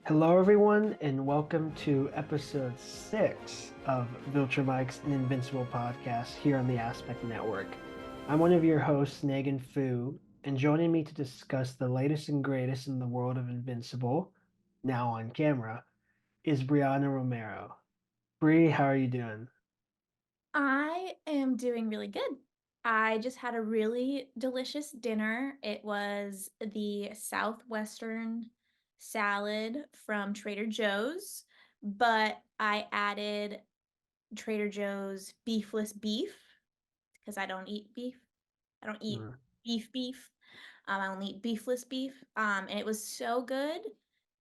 Hello, everyone, and welcome to episode 6 of Viltrumics and Invincible Podcast here on the Aspect Network. I'm one of your hosts, Negan Fu, and joining me to discuss the latest and greatest in the world of Invincible, now on camera, is BreAnna Romero. Bree, how are you doing? I am doing really good. I just had a really delicious dinner. It was the Southwestern salad from Trader Joe's, but I added Trader Joe's beefless beef because I don't eat beef. I don't eat Mm. beef. I only eat beefless beef. And it was so good.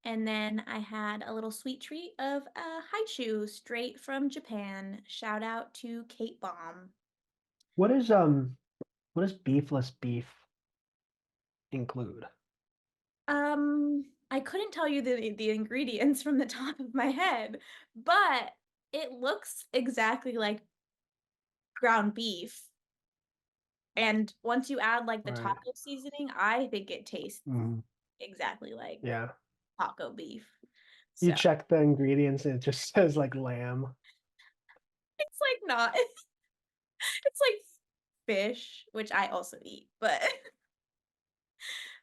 And then I had a little sweet treat of a haichu straight from Japan. Shout out to Kate Baum. What does beefless beef include? I couldn't tell you the ingredients from the top of my head, but it looks exactly like ground beef. And once you add like the Right. taco seasoning, I think it tastes Mm. exactly like Yeah. taco beef. You So check the ingredients and it just says like lamb. it's like not, it's like fish, which I also eat, but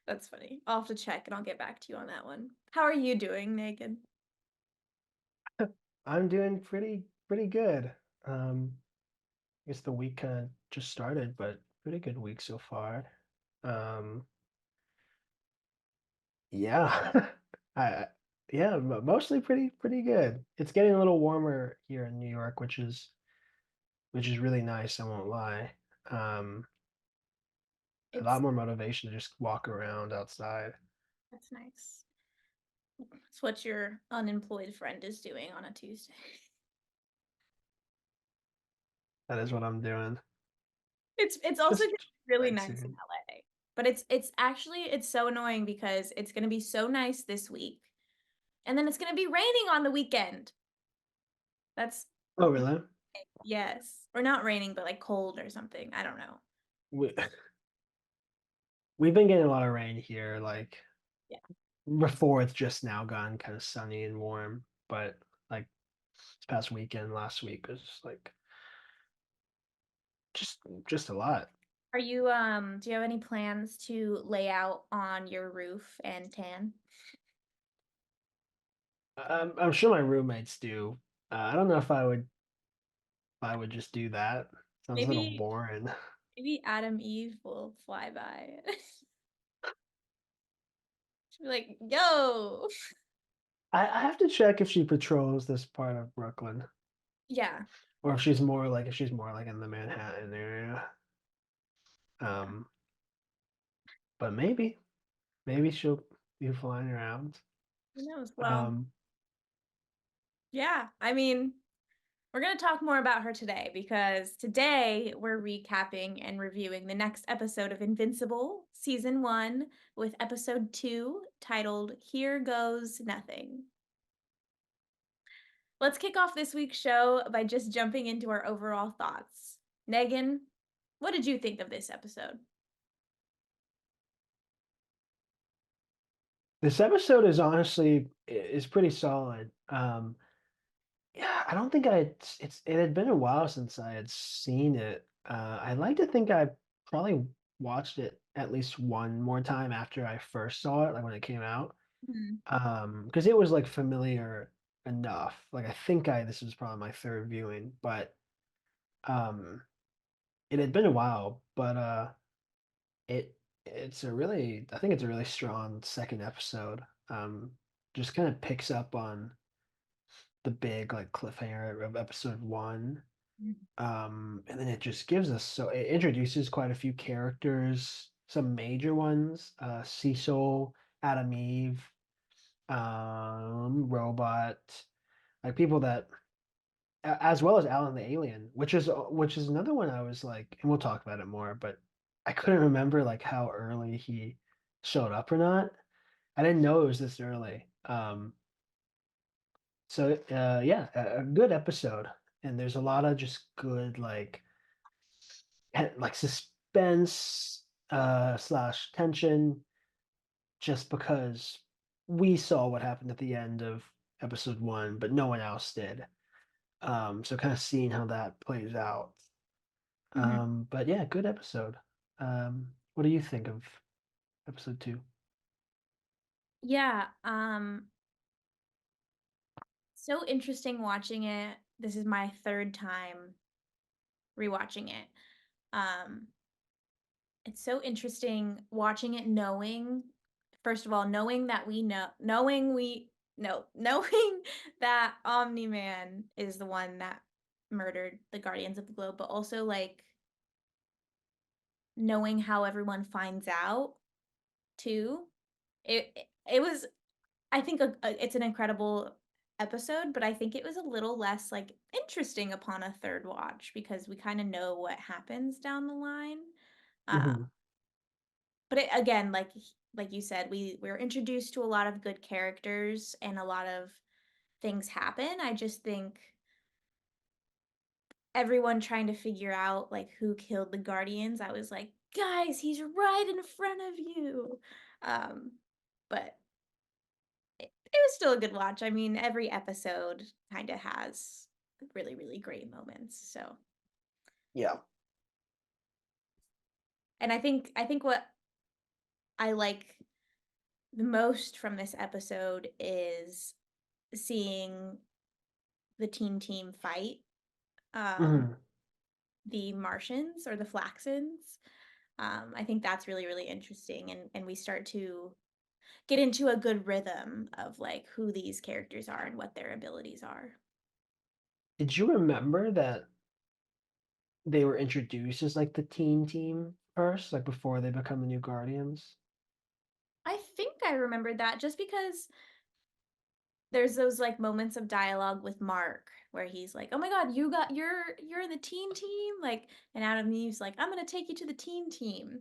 that's funny. I'll have to check and I'll get back to you on that one. How are you doing, Naked? I'm doing pretty good. I guess the week kind of just started, but pretty good week so far. Um, yeah, I yeah, mostly pretty good. It's getting a little warmer here in New York, which is really nice. I won't lie. Um, a lot It's more motivation to just walk around outside. That's nice. It's what your unemployed friend is doing on a Tuesday. That is what I'm doing. It's also gonna Just be really nice in relaxing. LA. But it's so annoying because it's gonna be so nice this week. And then it's gonna be raining on the weekend. That's Oh, really? yes. Or not raining, but like cold or something. I don't know. We we've been getting a lot of rain here, like Yeah. before it's just now gone kind of sunny and warm, but like this past weekend, last week was like just just a lot. Are you do you have any plans to lay out on your roof and tan? I'm sure my roommates do. I don't know if I would just do that. Sounds a little Maybe boring. maybe Adam Eve will fly by. She'll be like, yo. I have to check if she patrols this part of Brooklyn, Yeah. or if she's more like in the Manhattan area. Um, but maybe she'll be flying around. Who knows? Well, Um, yeah. I mean, we're going to talk more about her today because today we're recapping and reviewing the next episode of Invincible, season 1, with episode 2 titled Here Goes Nothing. Let's kick off this week's show by just jumping into our overall thoughts. Megan, what did you think of this episode? this episode is honestly is pretty solid. Yeah, I don't think it had been a while since I had seen it. I'd like to think I probably watched it at least one more time after I first saw it, like when it came out. Mhm. Because it was like familiar enough. Like I think I this was probably my third viewing, but um it had been a while, but it it's a really I think it's a really strong second episode. Just kind of picks up on the big like cliffhanger of episode one. And then it just gives us so it introduces quite a few characters, some major ones, Cecil, Adam Eve, Robot, like people that as well as Alan the Alien, which is another one I was like, and we'll talk about it more, but I couldn't remember like how early he showed up or not. I didn't know it was this early. So yeah, a good episode, and there's a lot of just good like suspense slash tension, just because. we saw what happened at the end of episode one, but no one else did. So kind of seeing how that plays out. Mhm. But yeah, good episode. What do you think of episode two? Yeah, so interesting watching it. This is my third time rewatching it. Um, it's so interesting watching it knowing, first of all, knowing that we know, knowing we no, knowing that Omni-Man is the one that murdered the Guardians of the Globe, but also like knowing how everyone finds out too. It was, I think, it's an incredible episode, but I think it was a little less like interesting upon a third watch because we kind of know what happens down the line. Uh, Hmm. but it, again, like you said, we're introduced to a lot of good characters and a lot of things happen. I just think everyone trying to figure out like who killed the Guardians, I was like, guys, he's right in front of you. Um, but it was still a good watch. I mean, every episode kind of has really, really great moments. So, Yeah. and I think what I like the most from this episode is seeing the team fight um Hmm. the Martians or the Flaxons. I think that's really, really interesting, and we start to get into a good rhythm of like who these characters are and what their abilities are. Did you remember that they were introduced as like the teen team first, like before they become the new Guardians? I think I remembered that just because there's those like moments of dialogue with Mark where he's like, "Oh my God, you're the teen team," like, and Adam Eve's like, "I'm gonna take you to the teen team."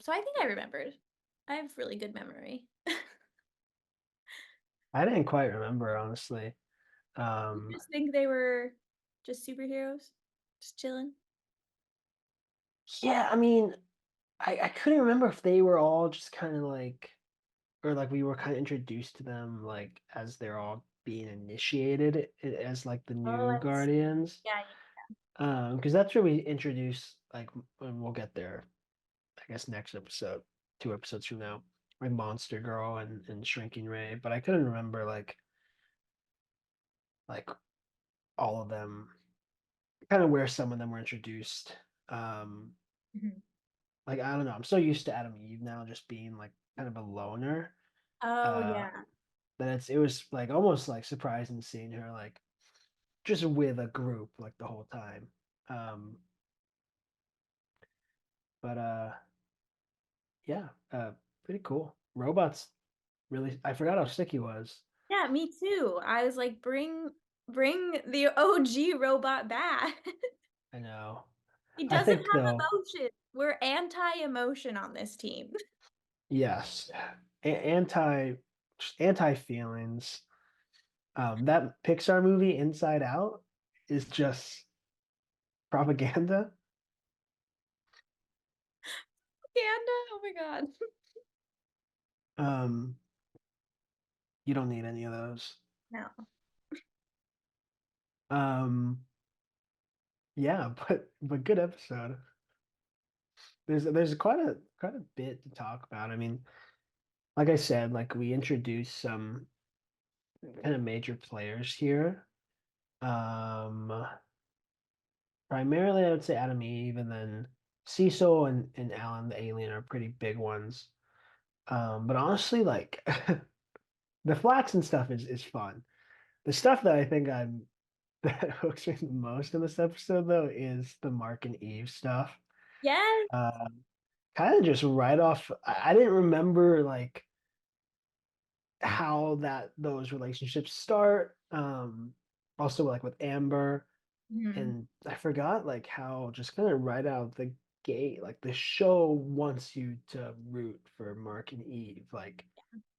So I think I remembered. I have really good memory. I didn't quite remember, honestly. You Um, just think they were just superheroes, just chilling. yeah, I mean, I couldn't remember if they were all just kind of like, or like we were kind of introduced to them like as they're all being initiated as like the Oh, new I see. Guardians. Yeah, Because that's where we introduce like, and we'll get there, I guess next episode, two episodes from now, like Monster Girl and Shrinking Ray. But I couldn't remember like all of them, kind of where some of them were introduced. Um, yeah. Mhm. like I don't know, I'm so used to Adam Eve now just being like kind of a loner. Oh Uh, yeah. that it was like almost like surprising seeing her like just with a group like the whole time. Um, but yeah, pretty cool. Robots really, I forgot how sick he was. Yeah, me too. I was like, bring the OG robot back. I know. He I doesn't think have though, emotion. We're anti-emotion on this team. yes, anti anti feelings. That Pixar movie Inside Out is just propaganda. Panda. Oh my God. Um, you don't need any of those. No. Um, yeah, but good episode. There's quite a bit to talk about. I mean, like I said, like we introduced some kind of major players here. Um, Primarily I would say Adam Eve, and then Cecil and Alan the alien are pretty big ones. But honestly, like the flax and stuff is fun. The stuff that I think I'm that hooks me the most in this episode though is the Mark and Eve stuff. Yes. Um, Kind of just right off, I didn't remember like how that those relationships start. Also like with Amber, Mhm. and I forgot like how just kind of right out the gate, like the show wants you to root for Mark and Eve. Like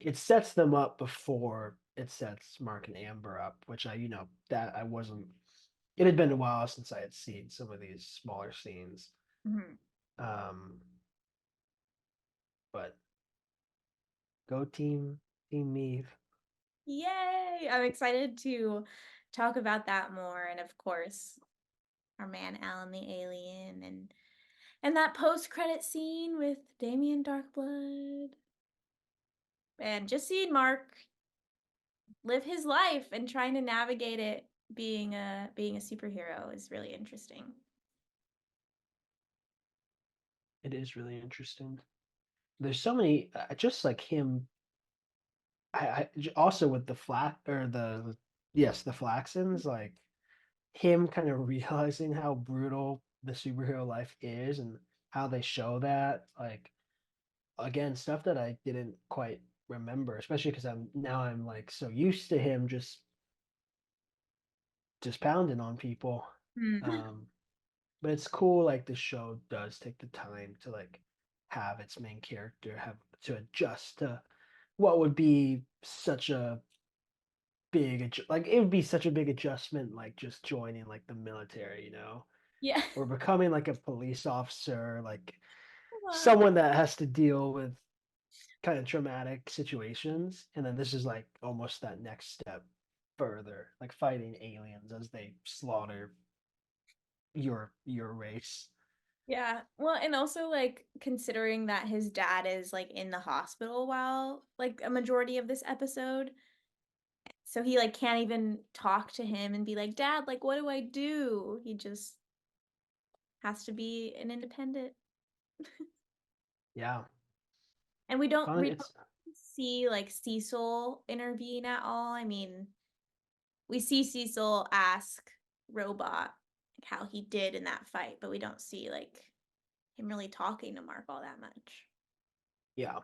it sets them up before it sets Mark and Amber up, which that I wasn't. It had been a while since I had seen some of these smaller scenes. Mhm. Um, but Go team Meave. Yay! I'm excited to talk about that more. And of course, our man Alan the alien and that post-credit scene with Damien Darkblood. And just seeing Mark live his life and trying to navigate it being a superhero is really interesting. It is really interesting. There's so many, just like him. Also with the flat or the yes, the Flaxons, like him kind of realizing how brutal the superhero life is and how they show that, like again, stuff that I didn't quite remember, especially because I'm like so used to him just pounding on people. Hmm. Um, but it's cool like the show does take the time to like have its main character have to adjust to what would be such a like it would be such a big adjustment like just joining like the military, Yeah. or becoming like a police officer, like someone that has to deal with kind of traumatic situations, and then this is like almost that next step further, like fighting aliens as they slaughter your race. Yeah. Well, and also like considering that his dad is like in the hospital while like a majority of this episode. So he like can't even talk to him and be like, "Dad, like what do I do?" He just has to be an independent. Yeah, And we don't fun. we It's don't see like Cecil intervene at all. I mean, we see Cecil ask Robot like how he did in that fight, but we don't see like him really talking to Mark all that much. yeah.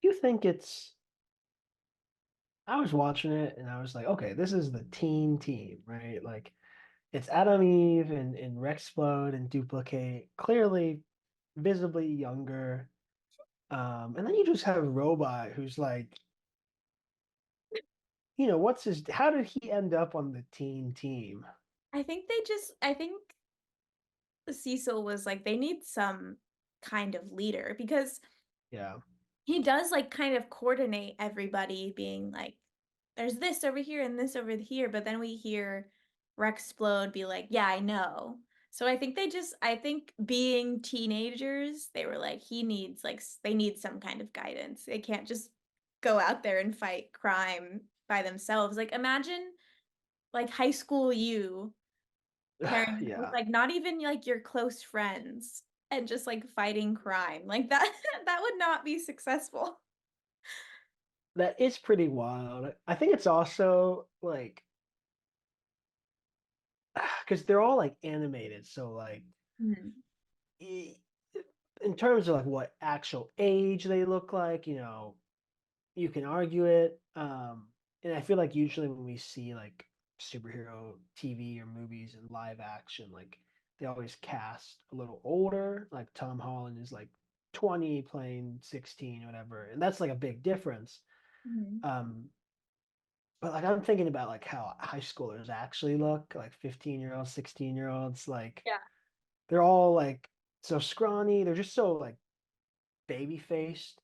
Do you think it's? I was watching it and I was like, okay, this is the teen team, right? Like it's Adam Eve and Rexplode and Duplicate, clearly visibly younger. And then you just have Robot who's like, what's his how did he end up on the teen team? I think Cecil was like they need some kind of leader because Yeah. he does like kind of coordinate everybody being like there's this over here and this over here, but then we hear Rexplode be like, "Yeah, I know." So I think being teenagers, they were like he needs like they need some kind of guidance. They can't just go out there and fight crime by themselves. Like imagine like high school you pairing with Yeah. like not even like your close friends and just like fighting crime. Like that that would not be successful. That is pretty wild. I think it's also like because they're all like animated, so like Mhm. i- in terms of like what actual age they look like, you can argue it. And I feel like usually when we see like superhero TV or movies in live action, like they always cast a little older. Like Tom Holland is like 20 playing 16 or whatever, and that's like a big difference. Mhm. Um, but like I'm thinking about like how high schoolers actually look, like 15-year-olds, 16-year-olds, like Yeah. they're all like so scrawny, they're just so like baby faced.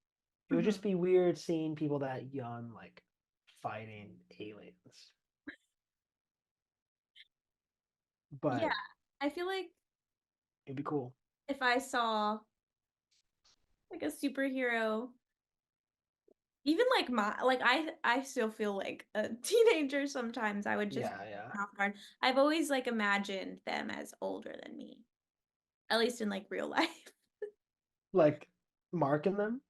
It would Mhm. just be weird seeing people that young like fighting aliens. Yeah. But I feel like it'd be cool. if I saw like a superhero, even like my like I still feel like a teenager sometimes. I would just Yeah, yeah. be off guard. I've always like imagined them as older than me, at least in like real life. Like marking them.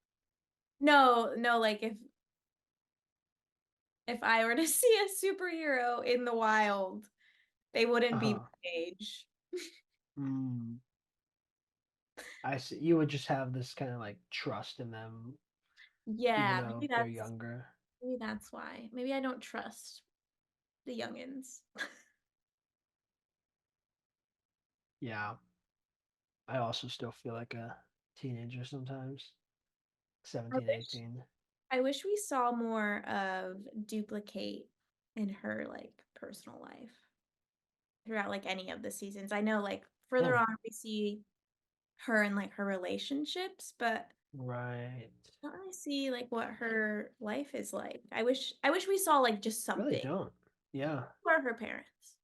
No, no, like if I were to see a superhero in the wild, they wouldn't be Uh-huh. my age. Mm, I see. You would just have this kind of like trust in them, even Yeah, though they're younger. maybe that's why. Maybe I don't trust the youngins. Yeah. I also still feel like a teenager sometimes. I 17, wish 18. I wish we saw more of Duplicate in her like personal life throughout like any of the seasons. I know like further Yeah. on we see her and like her relationships, but Right. I don't really see like what her life is like. I wish we saw like just Really something. don't. Yeah. Who are her parents?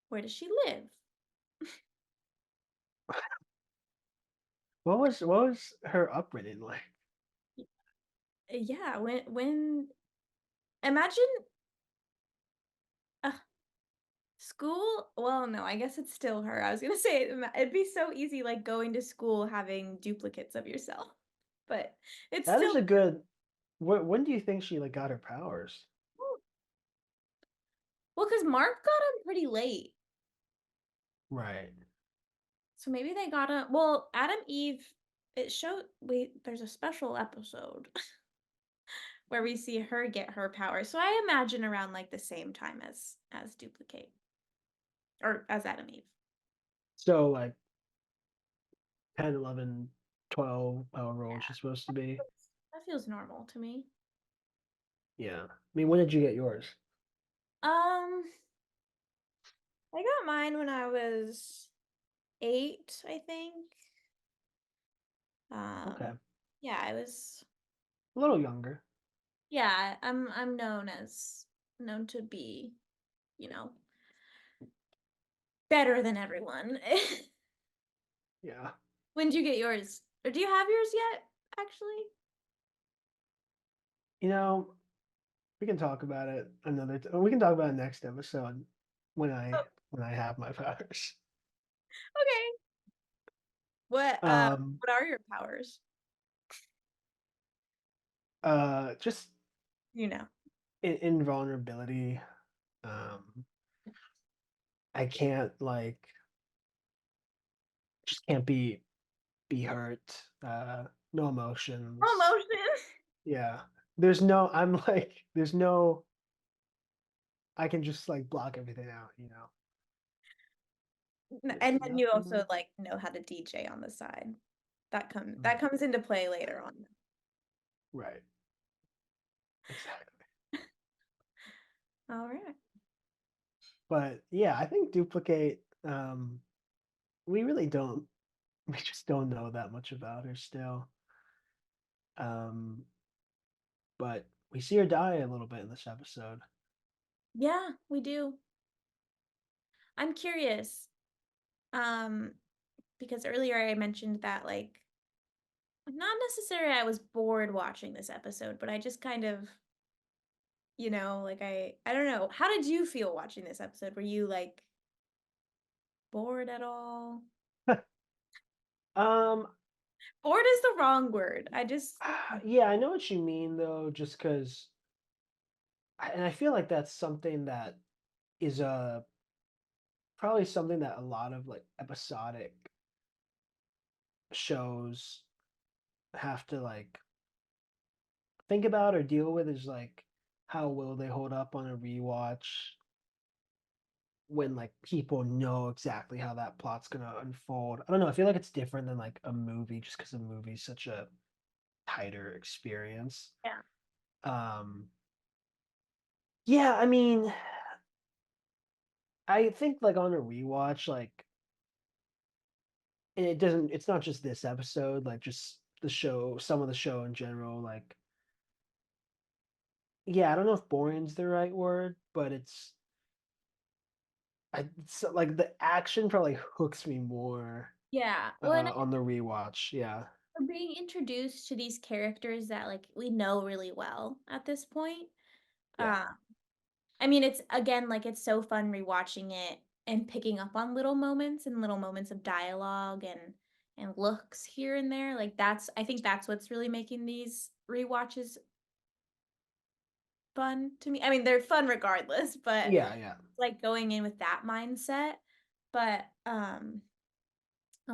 Where does she live? What was her upbringing like? Yeah, when imagine uh, school. Well, no, I guess it's still her. I was gonna say it'd be so easy like going to school having duplicates of yourself, but it's That is still a good. When do you think she like got her powers? well, because Mark got him pretty late. Right. So maybe they got him. Well, Adam Eve, it showed. Wait, there's a special episode where we see her get her power. So I imagine around like the same time as Duplicate or as Adam Eve. So like 10, 11, 12, however old she's supposed to be. That feels normal to me. Yeah. I mean, when did you get yours? Um, I got mine when I was 8, I think. Okay. Yeah, I was. A little younger. Yeah, I'm known to be, you know, better than everyone. Yeah. When did you get yours? Or do you have yours yet, actually? You know, we can talk about it we can talk about it next episode when I Oh, when I have my powers. okay. What uh Um what are your powers? just You know. invulnerability. Um I can't like just can't be hurt. No emotions. Promotion. Yeah. I'm like there's no I can just like block everything out, you know. There's And then you also nothing. like know how to DJ on the side. That Mm, comes into play later on. right. Exactly. All right. But yeah, I think duplicate we really don't we just don't know that much about her still. Um but we see her die a little bit in this episode. Yeah, we do. I'm curious. Um, because earlier I mentioned that like not necessarily I was bored watching this episode, but I just kind of, like I don't know. How did you feel watching this episode? Were you like bored at all? um Bored is the wrong word. I just yeah, I know what you mean though, just because and I feel like that's something that is probably something that a lot of like episodic shows have to like think about or deal with is like how will they hold up on a rewatch when like people know exactly how that plot's gonna unfold. I don't know. I feel like it's different than like a movie just because a movie's such a tighter experience. yeah. Um, yeah, I mean, I think like on a rewatch, like and it's not just this episode, like just the show, some of the show in general, like yeah, I don't know if boring's the right word, but it's like the action probably hooks me more Yeah. Well, and on the rewatch. Yeah. we're being introduced to these characters that like we know really well at this point. Yeah. Uh, I mean, it's again like it's so fun rewatching it and picking up on little moments and little moments of dialogue and looks here and there. Like I think that's what's really making these rewatches fun to me. I mean, they're fun regardless, but Yeah, yeah. like going in with that mindset. But oh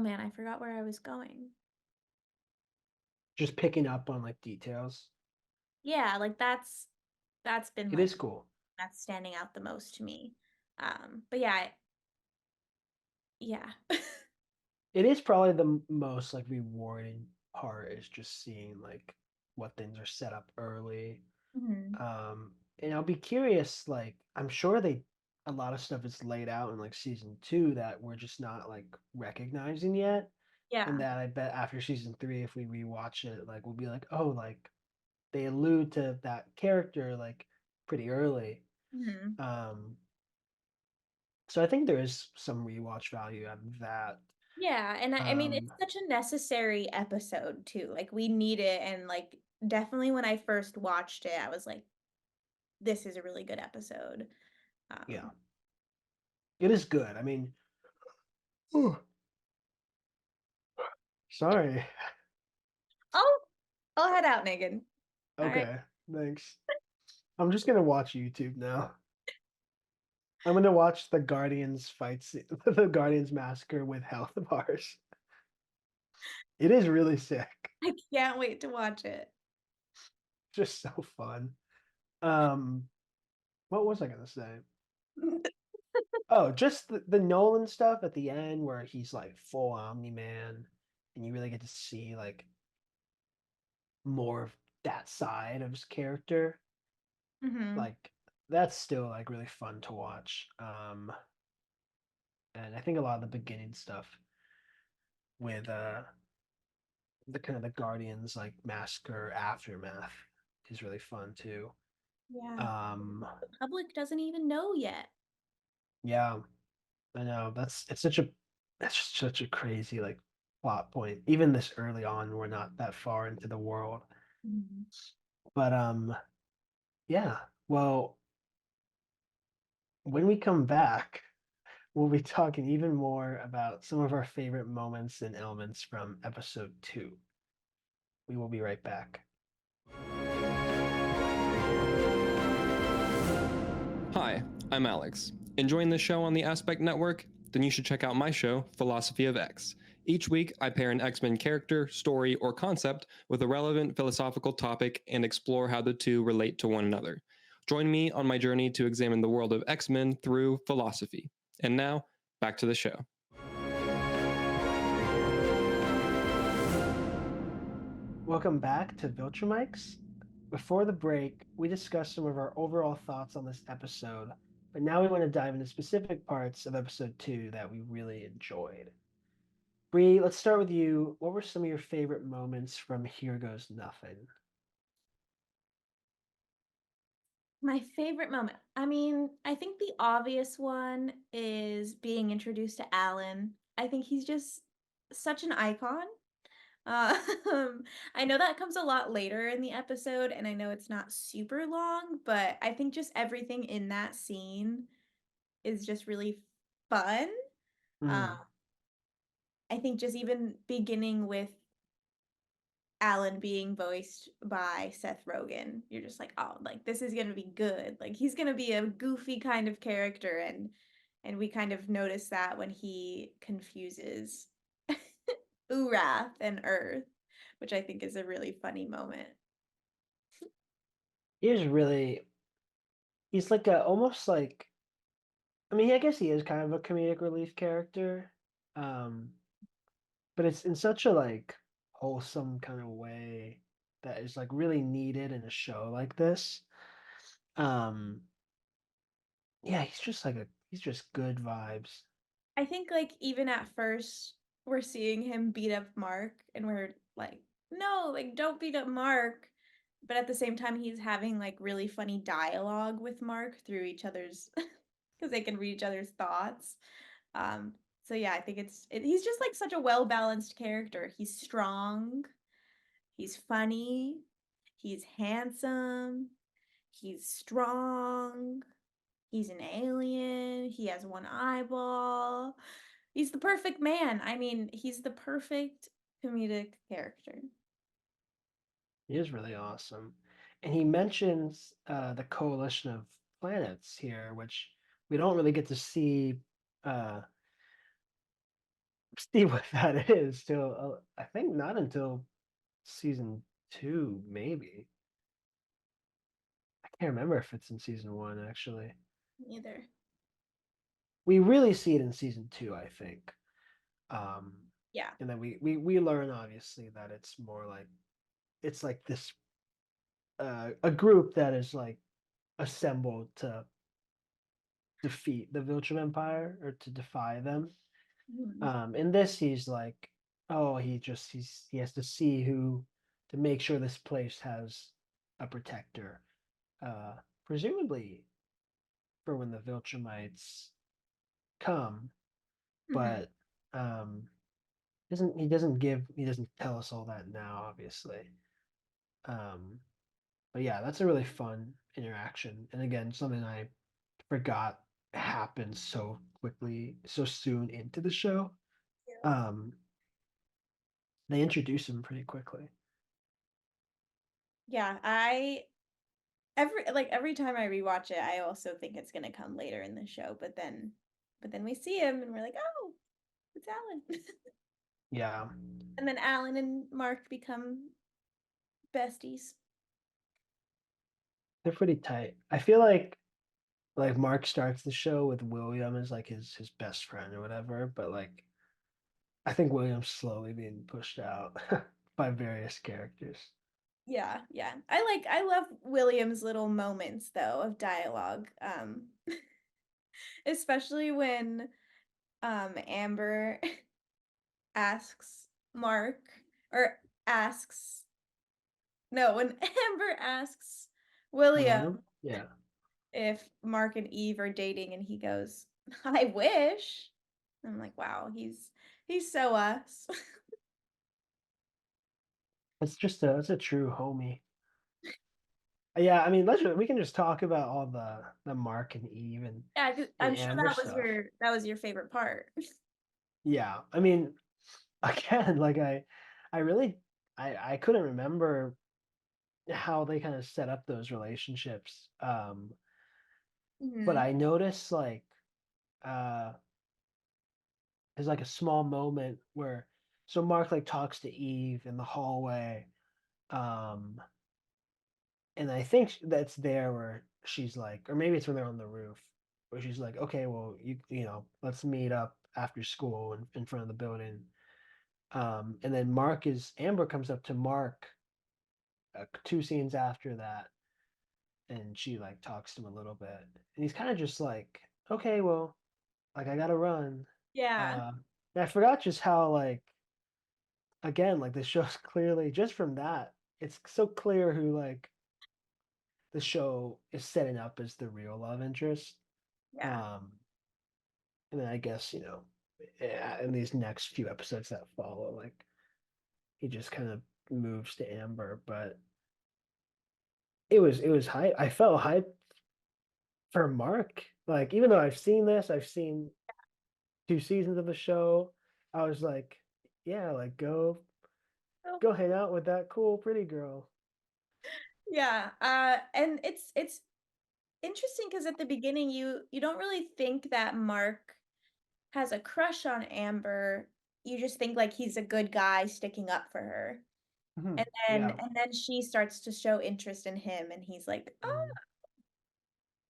man, I forgot where I was going. Just picking up on like details. Yeah, like that's been It like is cool. that's standing out the most to me. But yeah, yeah. It is probably the most like rewarding part is just seeing like what things are set up early. Mhm. And I'll be curious, like I'm sure a lot of stuff is laid out in like season 2 that we're just not like recognizing yet. And Yeah. that I bet after season 3, if we rewatch it, like we'll be like, oh, like they allude to that character like pretty early. Mhm. Um, so I think there is some rewatch value out of that. Yeah, and I mean, it's Um, such a necessary episode too. Like we need it, and like definitely when I first watched it, I was like, this is a really good episode. yeah, Um, it is good. I mean, whew, sorry. oh, I'll head out, Megan. All right. Okay, thanks. I'm just gonna watch YouTube now. I'm gonna watch the Guardians fights, the Guardians massacre with health bars. It is really sick. I can't wait to watch it. Just so fun. Um, what was I gonna say? Oh, just the Nolan stuff at the end where he's like full Omni-Man, and you really get to see like more of that side of his character. Hmm. Like that's still like really fun to watch. And I think a lot of the beginning stuff with the kind of the Guardians like massacre aftermath is really fun too. Yeah. Um, The public doesn't even know yet. yeah, I know that's just such a crazy like plot point. Even this early on, we're not that far into the world. Mhm. But yeah. Well, when we come back, we'll be talking even more about some of our favorite moments and elements from episode 2. We will be right back. Hi, I'm Alex. Enjoying this show on the Aspect Network? Then you should check out my show, Philosophy of X. Each week, I pair an X Men character, story, or concept with a relevant philosophical topic and explore how the two relate to one another. Join me on my journey to examine the world of X Men through philosophy. And now, back to the show. Welcome back to Viltrumics. Before the break, we discussed some of our overall thoughts on this episode, but now we want to dive into specific parts of episode 2 that we really enjoyed. Bree, let's start with you. What were some of your favorite moments from Here Goes Nothing? My favorite moment. I mean, I think the obvious one is being introduced to Alan. I think he's just such an icon. Um, I know that comes a lot later in the episode, and I know it's not super long, but I think just everything in that scene is just really fun. Um, Mm. I think just even beginning with Alan being voiced by Seth Rogen, you're just like, oh, like this is gonna be good. Like he's gonna be a goofy kind of character, and we kind of notice that when he confuses Urath and Earth, which I think is a really funny moment. He is really, he's like a, almost like, I mean, I guess he is kind of a comedic relief character. Um, but it's in such a like wholesome kind of way that is like really needed in a show like this. Um, yeah, he's just good vibes. I think like even at first we're seeing him beat up Mark and we're like, no, like don't beat up Mark. But at the same time he's having like really funny dialogue with Mark through each other's because they can read each other's thoughts. So yeah, I think he's just like such a well-balanced character. He's strong, he's funny, he's handsome, he's strong, he's an alien, he has one eyeball. He's the perfect man. I mean, he's the perfect comedic character. He is really awesome. And he mentions the coalition of planets here, which we don't really get to uh, see what that is till I think not until season 2, maybe. I can't remember if it's in season 1 actually. Either. We really see it in season 2, I think. Um, Yeah. and then we learn obviously that it's more like it's like this a group that is like assembled to defeat the Viltrum Empire or to defy them. Mhm. In this, he's like oh, he has to see who to make sure this place has a protector. Presumably for when the Viltrumites come, Mhm. but um he doesn't tell us all that now, obviously. Um, but yeah, that's a really fun interaction. And again, something I forgot happened so quickly, so soon into the show. Yeah. Um, they introduce him pretty quickly. Yeah, every time I rewatch it, I also think it's gonna come later in the show, but then we see him and we're like, oh, it's Alan. Yeah, And then Alan and Mark become besties. they're pretty tight. I feel like Mark starts the show with William as like his best friend or whatever, but like I think William's slowly being pushed out by various characters. Yeah, yeah. I love William's little moments though of dialogue. Especially when Amber asks Mark or asks no, when Amber asks William William? Yeah. if Mark and Eve are dating and he goes, "I wish." I'm like, "Wow, he's so us." It's a true homie. Yeah, I mean, we can just talk about all the Mark and Eve Yeah, and I'm sure Amber stuff. that was your favorite part. Yeah, I mean, again, like I really I couldn't remember how they kind of set up those relationships. But Hmm. I noticed like uh there's like a small moment where so Mark like talks to Eve in the hallway, um, and I think that's there where she's like, or maybe it's when they're on the roof, where she's like, okay, well, you know, let's meet up after school in front of the building. And then Amber comes up to Mark two scenes after that, and she like talks to him a little bit, and he's kind of just like, okay, well, like I gotta run. Yeah. Uh, and I forgot just how like again, like the show's clearly just from that, it's so clear who like the show is setting up as the real love interest. Yeah. Um, and then I guess, you know, in these next few episodes that follow, like he just kind of moves to Amber, but it was hype. I felt hype for Mark. Like even though I've seen two seasons of the show. I was like, yeah, like Oh, go hang out with that cool pretty girl. yeah. And it's interesting because at the beginning you don't really think that Mark has a crush on Amber. You just think like he's a good guy sticking up for her. Mhm. And then Yeah. and then she starts to show interest in him and he's like, "Oh, Mhm.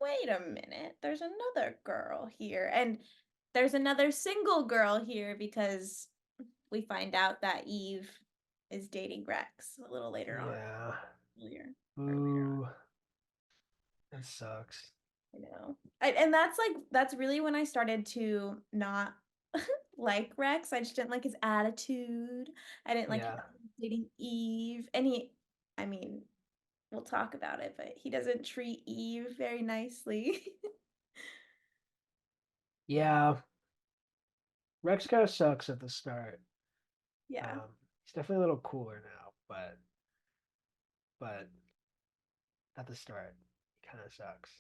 wait a minute. There's another girl here." And there's another single girl here because we find out that Eve is dating Rex a little later on. Yeah. Earlier or later Ooh, that sucks. on, you know. And that's really when I started to not like Rex. I just didn't like his attitude. I didn't like how Yeah. he was dating Eve. I mean, we'll talk about it, but he doesn't treat Eve very nicely. Yeah. Rex kind of sucks at the start. Yeah. He's definitely a little cooler now, but at the start, he kind of sucks.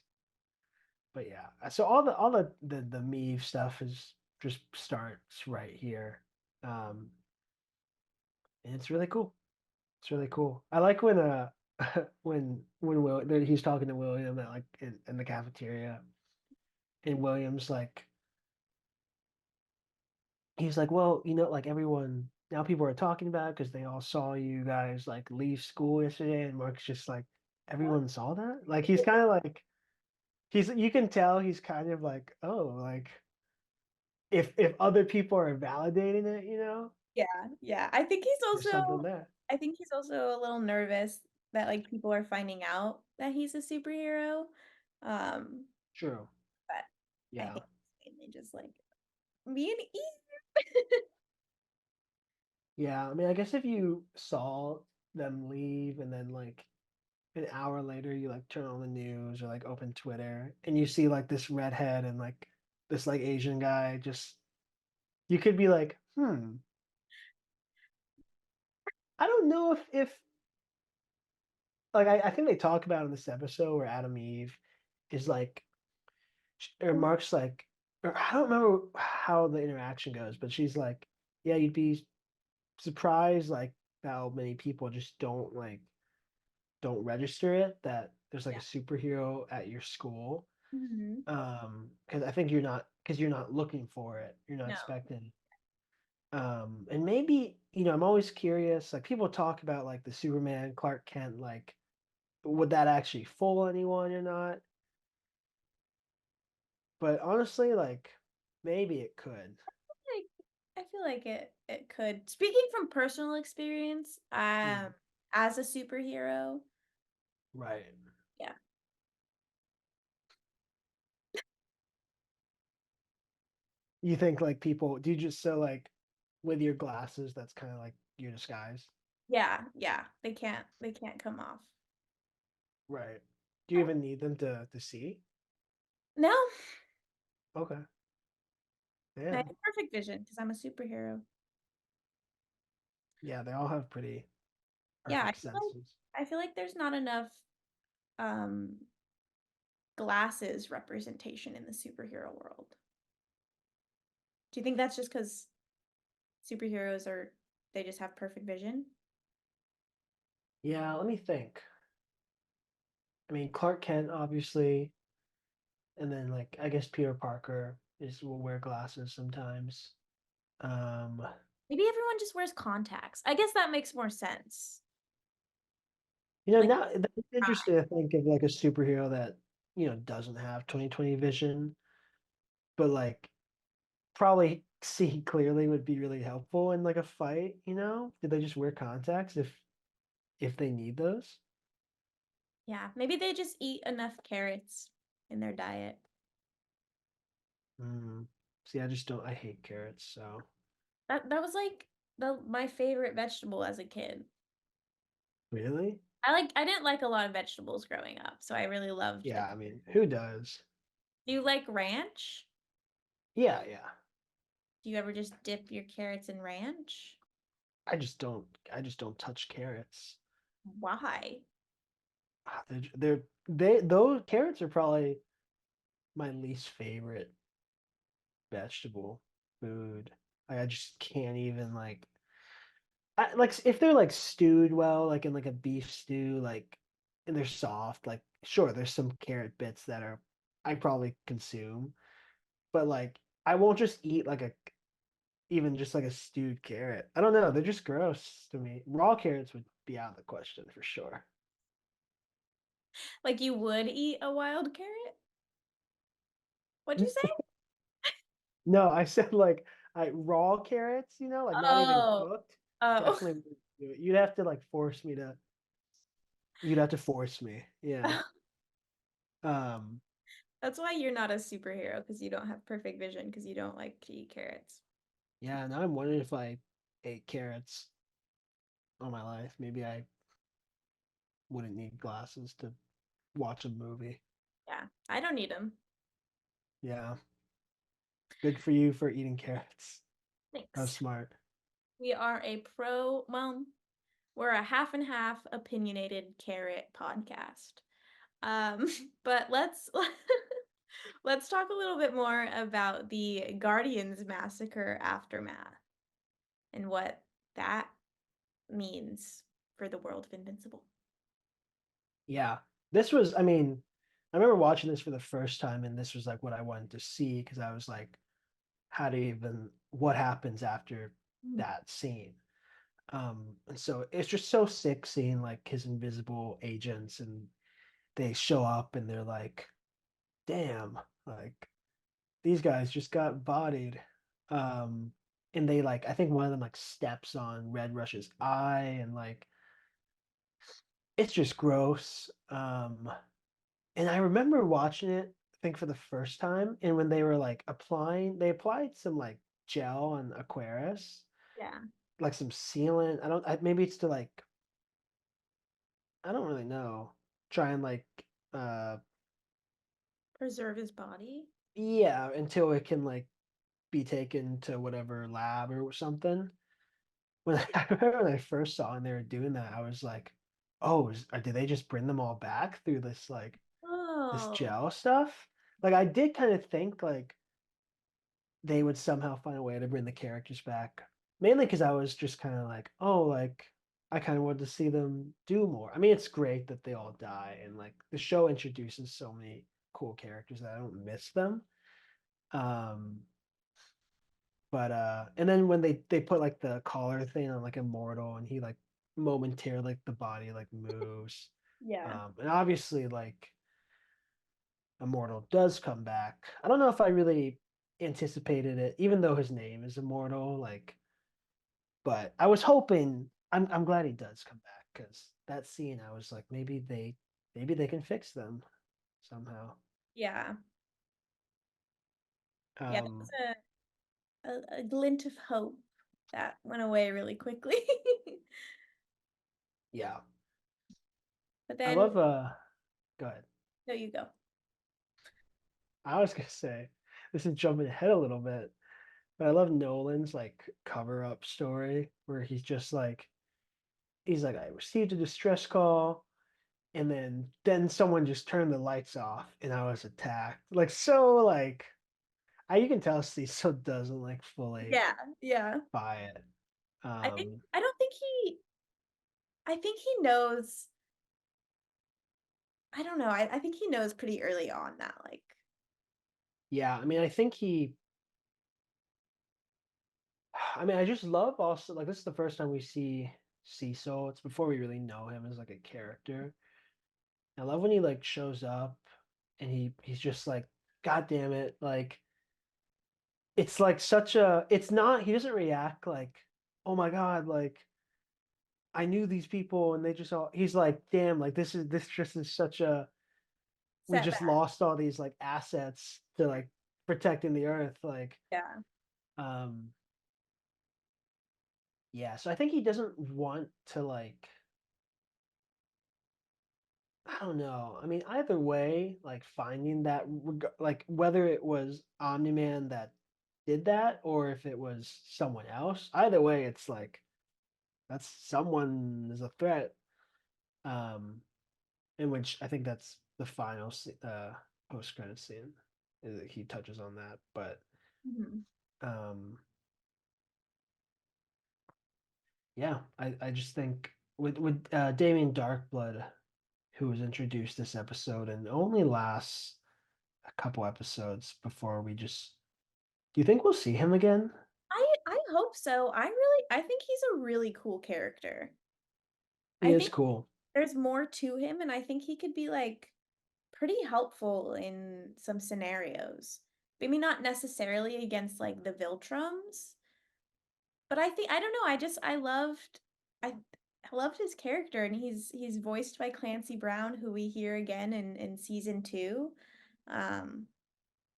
But yeah, so all the Meave stuff is just starts right here. Um, and it's really cool. It's really cool. I like when when he's talking to William at like in the cafeteria, and William's like he's like, well, you know, like everyone now people are talking about it because they all saw you guys like leave school yesterday, and Mark's just like, everyone saw that? Like he's kind of like he's you can tell he's kind of like, oh, like if other people are validating it, you know, Yeah, yeah. there's something there. I think he's also a little nervous that like people are finding out that he's a superhero. Um, True. but I Yeah. think it's mainly just like me and Eve. Yeah, I mean, I guess if you saw them leave and then like an hour later you like turn on the news or like open Twitter and you see like this redhead and like this like Asian guy, just you could be like, I don't know if like I think they talk about in this episode where Adam Eve is like or Mark's like or I don't remember how the interaction goes, but she's like, yeah, you'd be surprised like how many people just don't register it that there's like a Yeah. superhero at your school. Hmm. Because I think you're not looking for it. You're not No. expecting. And maybe, I'm always curious, like people talk about like the Superman, Clark Kent, like would that actually fool anyone or not? But honestly, like maybe it could. Like, I feel like it could. Speaking from personal experience, Mm, as a superhero, right. yeah. You think like people do you just so like with your glasses, that's kind of like your disguise? Yeah, yeah. They can't come off. Right. Do you even need them to see? No, Okay. I have Damn. perfect vision because I'm a superhero. Yeah, they all have pretty Yeah, perfect senses. I feel like there's not enough um glasses representation in the superhero world. Do you think that's just because superheroes are they just have perfect vision? Yeah, let me think. I mean, Clark Kent, obviously, and then like I guess Peter Parker is will wear glasses sometimes. Um, Maybe everyone just wears contacts. I guess that makes more sense. Like, now it's interesting to think of like a superhero that, doesn't have 20/20 vision, but like probably see clearly would be really helpful in like a fight, Did they just wear contacts if they need those? yeah, maybe they just eat enough carrots in their diet. Mm. See, I just don't I hate carrots, so That was like the my favorite vegetable as a kid. really? I didn't like a lot of vegetables growing up, so I really loved Yeah, like I mean, who does? do you like ranch? Yeah, yeah. Do you ever just dip your carrots in ranch? I just don't touch carrots. Why? Those carrots are probably my least favorite vegetable food. Like I just can't even like if they're like stewed well, like in like a beef stew, like and they're soft, like sure, there's some carrot bits that are I probably consume, but like I won't just eat like a even just like a stewed carrot. I don't know, they're just gross to me. Raw carrots would be out of the question for sure. Like you would eat a wild carrot? What'd you say? No, I said like raw carrots, like not even Oh, cooked. oh. Definitely wouldn't do it. You'd have to like force me to. You'd have to force me. Yeah. Um. That's why you're not a superhero because you don't have perfect vision because you don't like to eat carrots. Yeah. Now I'm wondering if I ate carrots all my life, maybe I wouldn't need glasses to watch a movie. Yeah, I don't need them. Yeah. Good for you for eating carrots. How Thanks. smart. We are well, we're a half and half opinionated carrot podcast. Um, but let's talk a little bit more about the Guardians massacre aftermath and what that means for the world of Invincible. Yeah. This was. I mean, I remember watching this for the first time, and this was like what I wanted to see because I was like, how do you even what happens after Mm. that scene? And so it's just so sick seeing like his invisible agents and they show up and they're like, damn, like these guys just got bodied. Um, and they like I think one of them like steps on Red Rush's eye and like it's just gross. And I remember watching it, I think for the first time, and when they were like they applied some like gel on Aquarius. Yeah. like some sealant. Maybe it's to like, I don't really know. Try and like, uh, Preserve his body. yeah, until it can like be taken to whatever lab or something. When I remember when I first saw and they were doing that, I was like, oh, did they just bring them all back through this like this Oh, gel stuff? Like I did kind of think like they would somehow find a way to bring the characters back. Mainly because I was just kind of like, oh, like I kind of wanted to see them do more. I mean, it's great that they all die, and like the show introduces so many cool characters that I don't miss them. Um, but and then when they put like the collar thing on like Immortal, and he like momentarily like the body like moves. yeah. And obviously like Immortal does come back. I don't know if I really anticipated it, even though his name is Immortal. Like, but I was hoping. I'm glad he does come back because that scene I was like maybe they can fix them somehow. Yeah. Yeah, that Um, was a glint of hope that went away really quickly. yeah, But I then, love. Go ahead. no, you go. I was gonna say this is jumping ahead a little bit, but I love Nolan's like cover up story where he's like I received a distress call and then someone just turned the lights off and I was attacked. Like so like you can tell Cecil doesn't like fully Yeah, yeah. buy it. I don't think I think he knows, I don't know. I think he knows pretty early on that, like, Yeah, I mean I mean I just love also like this is the first time we see Cecil. It's before we really know him as like a character. I love when he like shows up and he's just like, God damn it, like it's like such a it's not he doesn't react like, oh my God, like I knew these people and they just all he's like, damn, like this just is such a we just setback. lost all these like assets to like protecting the earth. Like Yeah. um yeah, so I think he doesn't want to like I don't know. I mean, either way, like finding that, like whether it was Omni-Man that did that or if it was someone else, either way, it's like that's someone is a threat. Um, in which I think that's the final post-credit scene. He touches on that, but Mhm. um, yeah, I just think with Damien Darkblood, who was introduced this episode and only lasts a couple episodes before we just. Do you think we'll see him again? I hope so. I think he's a really cool character. He I is think cool. there's more to him, and I think he could be like pretty helpful in some scenarios. Maybe not necessarily against like the Viltrums, but I don't know, I I loved his character, and he's voiced by Clancy Brown, who we hear again in season 2. Um,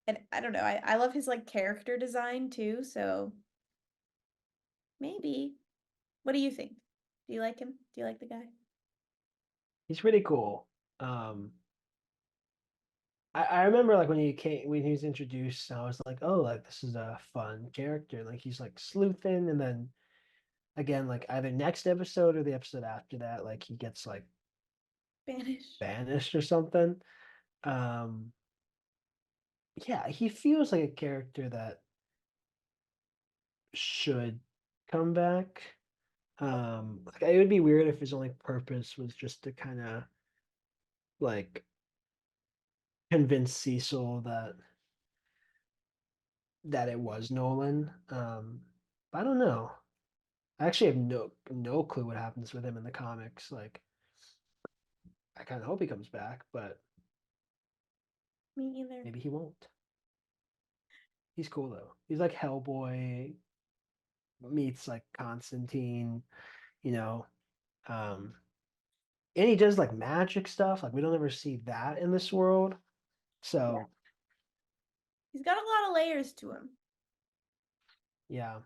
and I don't know, I love his like character design too, so maybe. What do you think? Do you like him? Do you like the guy? He's pretty cool. Um, I remember like when he was introduced, I was like, oh, like this is a fun character. Like he's like sleuthing, and then again, like either next episode or the episode after that, like he gets like Spanish. banished or something. Um, yeah, he feels like a character that should come back. Like it would be weird if his only purpose was just to kind of like convince Cecil that it was Nolan. But I don't know. I actually have no clue what happens with him in the comics. Like I kind of hope he comes back, but Me either. maybe he won't. He's cool though. He's like Hellboy meets like Constantine, you know. Um, and he does like magic stuff. Like we don't ever see that in this world. Yeah. So He's got a lot of layers to him. yeah,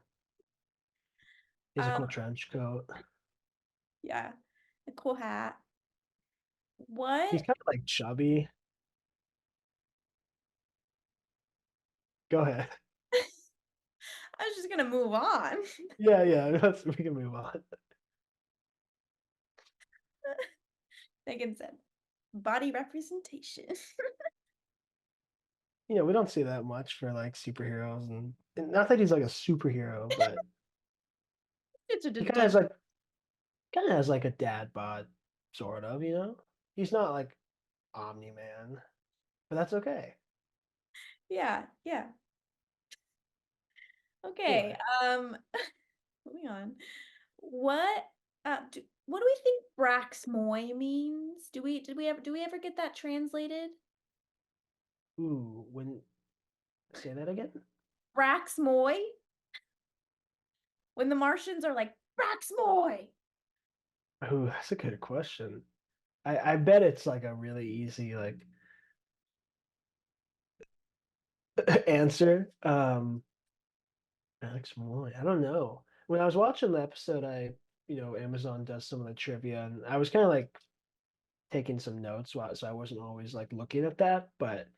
He has a cool trench coat. Yeah, a cool hat. He's What? kind of like chubby. Go ahead. I was just gonna move on. Yeah. We can move on. Megan said, body representation. We don't see that much for like superheroes, and not that he's like a superhero, but It's a he deep. kind of has like a dad bod, sort of. He's not like Omni Man, but that's okay. Yeah, yeah. Okay. Anyway, Moving on. What what do we think Braxmoy means? Do we ever get that translated? ooh, when say that again? Braxmoy? When the Martians are like, Braxmoy! Ooh, that's a good question. I bet it's like a really easy like answer. Alex Malloy. I don't know. When I was watching the episode, Amazon does some of the trivia, and I was kind of like taking some notes, so I wasn't always like looking at that. But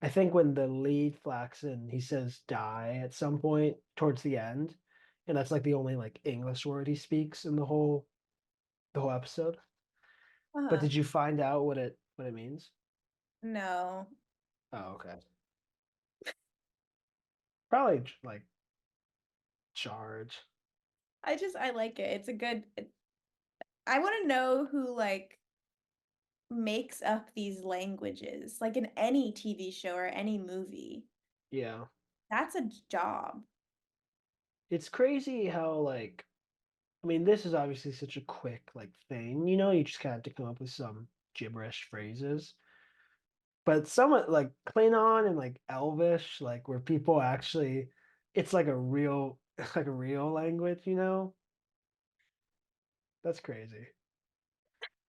I think when the lead Flaxen, he says "die" at some point towards the end, and that's like the only like English word he speaks in the whole episode. But Uh-huh. did you find out what it means? No. Oh, okay. Probably like charge. I like it. It's a good I want to know who like makes up these languages, like in any TV show or any movie. Yeah. That's a job. It's crazy how like I mean, this is obviously such a quick like thing, you just kind of have to come up with some gibberish phrases. But somewhat like Klingon and like Elvish, like where people actually it's like a real like a real language. That's crazy.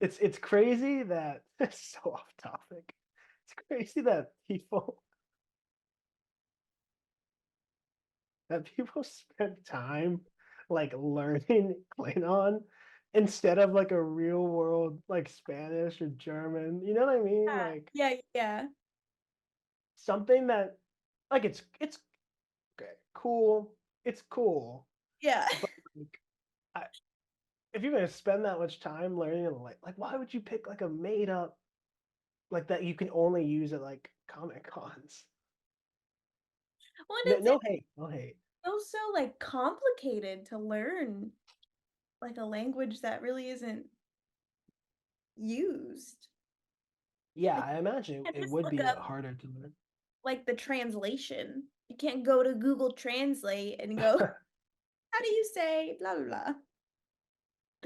It's crazy that it's so off topic. It's crazy that people spend time like learning Klingon instead of like a real world like Spanish or German. You know what I mean? Like Yeah, yeah. something that like it's okay, cool. It's cool, Yeah. but like I, if you're gonna spend that much time learning it, like why would you pick like a made up like that you can only use at like Comic Cons? Well, and No, it's no hate, no hate. so like complicated to learn like a language that really isn't used. Yeah, Like I imagine you it can't just would look be up harder to learn. like the translation. You can't go to Google Translate and go, how do you say blah blah blah?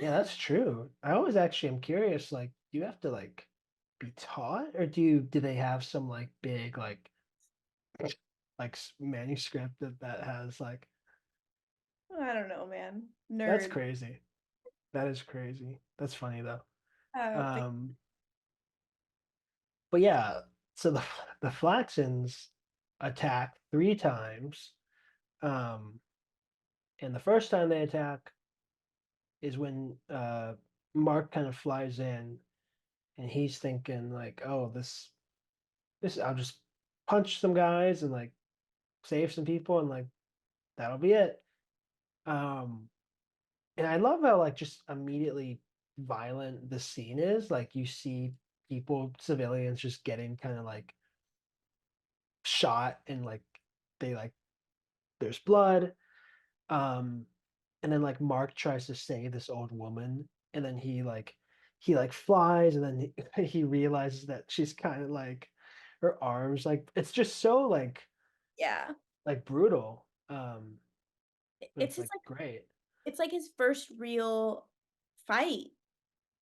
Yeah, that's true. I always actually am curious, like, do you have to like be taught or do they have some like big manuscript that has like I don't know, man. that's Nerd. crazy. That is crazy. That's funny though. But Um, but yeah, so the Flaxens attack three times. Um, and the first time they attack is when Mark kind of flies in and he's thinking like, oh, this I'll just punch some guys and like save some people and like that'll be it. Um, and I love how like just immediately violent the scene is. Like you see people, civilians just getting kind of like shot and like they like there's blood. Um, and then like Mark tries to save this old woman, and then he flies, and then he realizes that she's kind of like her arms like it's just so yeah, like brutal. But it's it's his like like great. it's like his first real fight,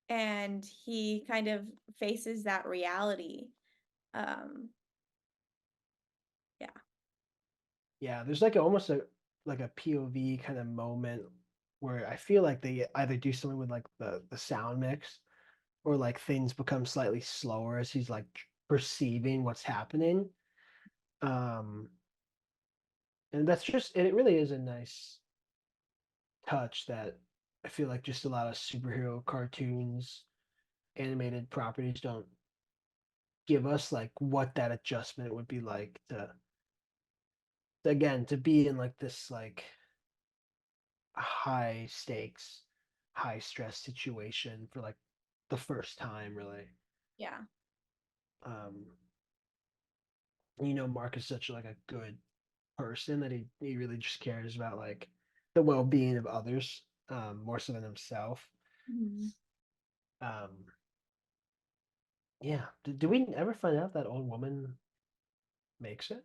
and he kind of faces that reality. Um, yeah, Yeah, there's like almost a POV kind of moment where I feel like they either do something with like the sound mix or like things become slightly slower as he's like perceiving what's happening. Um, and that's just it really is a nice touch that I feel like just a lot of superhero cartoons, animated properties don't give us, like what that adjustment would be like to again to be in like this like high stakes, high stress situation for like the first time really. Yeah. Um Mark is such like a good person that he really just cares about like the well-being of others, more so than himself. Mhm. Um yeah. Do we ever find out that old woman makes it?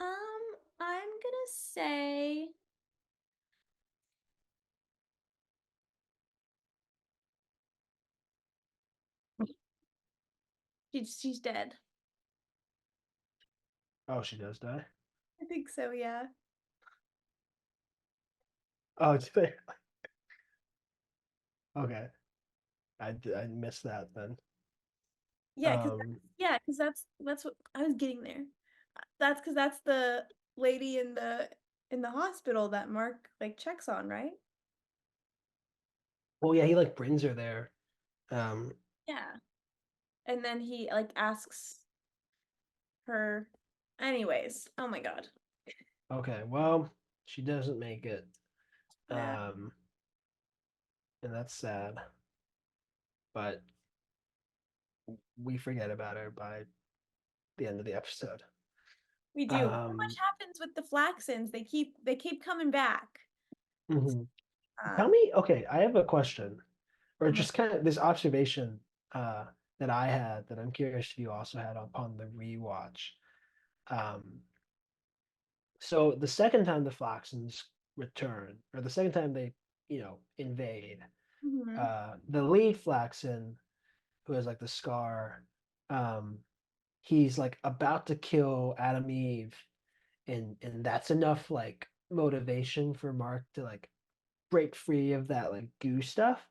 I'm gonna say she's dead. Oh, she does die. I think so, yeah. Oh, it's okay. I missed that then. Yeah, because Um, that's what I was getting there. That's because that's the lady in the hospital that Mark like checks on, right? well, yeah, he like brings her there. Um, Yeah. And then he like asks her anyways. Oh my God. okay, well, she doesn't make it. Yeah. Um, and that's sad, but we forget about her by the end of the episode. We do. So much Um, happens with the Flaxens. They keep coming back. mhm. Tell Um, me, okay, I have a question, or uh-huh. just kind of this observation uh that I had that I'm curious if you also had upon the rewatch. Um, so the second time the Flaxens return, or the second time they, invade, Mhm. the lead Flaxen, who has like the scar, um, he's like about to kill Adam Eve, and that's enough like motivation for Mark to like break free of that like goo stuff.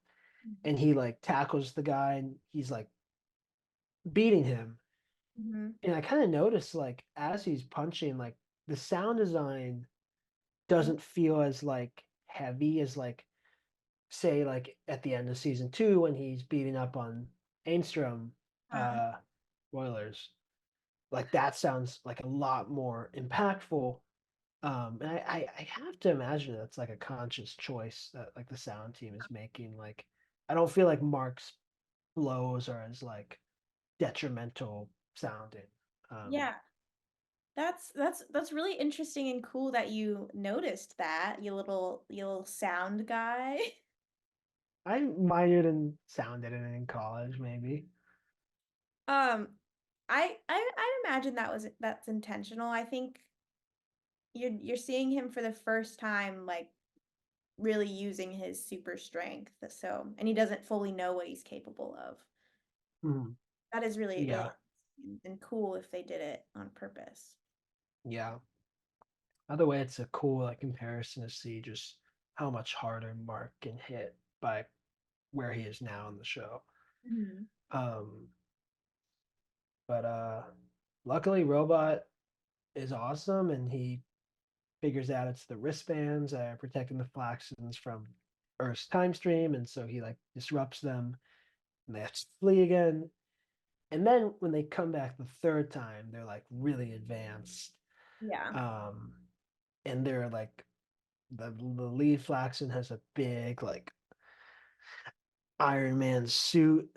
And he like tackles the guy and he's like beating him. Mhm. And I kind of noticed like as he's punching, like the sound design Mhm. doesn't feel as like heavy as like say like at the end of season 2 when he's beating up on Ainstrom, Uh, uh Oilers. Like that sounds like a lot more impactful. And I have to imagine that's like a conscious choice that like the sound team is making. Like I don't feel like Mark's blows are as like detrimental sounding. Um, yeah. That's really interesting and cool that you noticed that, you little sound guy. I minored in sound editing in college, maybe. Um, I imagine that's intentional. I think you're seeing him for the first time, like really using his super strength. So, and he doesn't fully know what he's capable of. Mhm. That is really, really Yeah, interesting and cool if they did it on purpose. yeah. Either way, it's a cool like comparison to see just how much harder Mark can hit by where he is now in the show. Mhm. Um, but luckily, Robot is awesome, and he figures out it's the wristbands protecting the Flaxens from Earth's time stream, and so he like disrupts them, and they have to flee again. And then when they come back the third time, they're like really advanced, Yeah. um, and they're like the lead Flaxen has a big like Iron Man suit,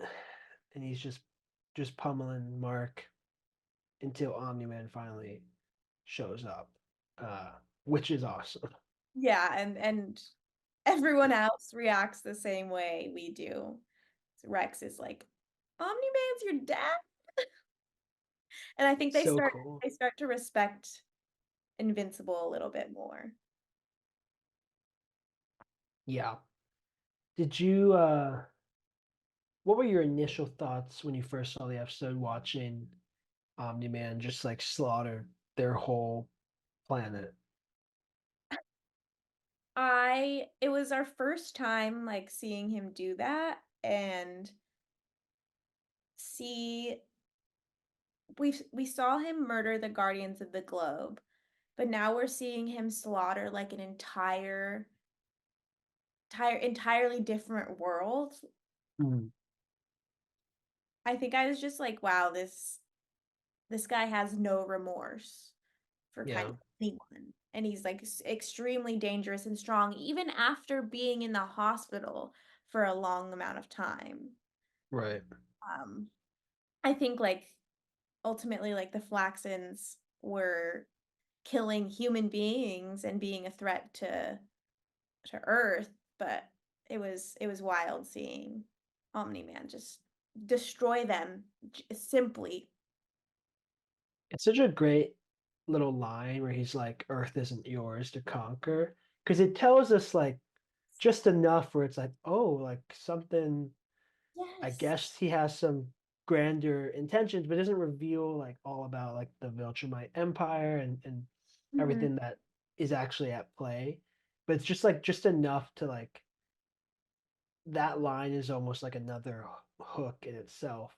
and he's just pummeling Mark until Omni Man finally shows up, which is awesome. Yeah, and everyone else reacts the same way we do. Rex is like, Omni-Man's your dad? And I think they So start cool. they start to respect Invincible a little bit more. Yeah. Did you what were your initial thoughts when you first saw the episode watching Omni Man just like slaughter their whole planet? It was our first time like seeing him do that and see we saw him murder the Guardians of the Globe, but now we're seeing him slaughter like an entirely different world. Mm, I think I was just like, wow, this guy has no remorse for kind yeah, of anyone. And he's like extremely dangerous and strong, even after being in the hospital for a long amount of time. right. Um, I think like ultimately like the Flaxens were killing human beings and being a threat to Earth, but it was wild seeing Omni-Man just destroy them simply. It's such a great little line where he's like, Earth isn't yours to conquer. Because it tells us like just enough where it's like, oh, like something, I Yes. guess he has some grander intentions, but doesn't reveal like all about like the Viltrumite Empire and Mhm. everything that is actually at play. But it's just like just enough to like that line is almost like another hook in itself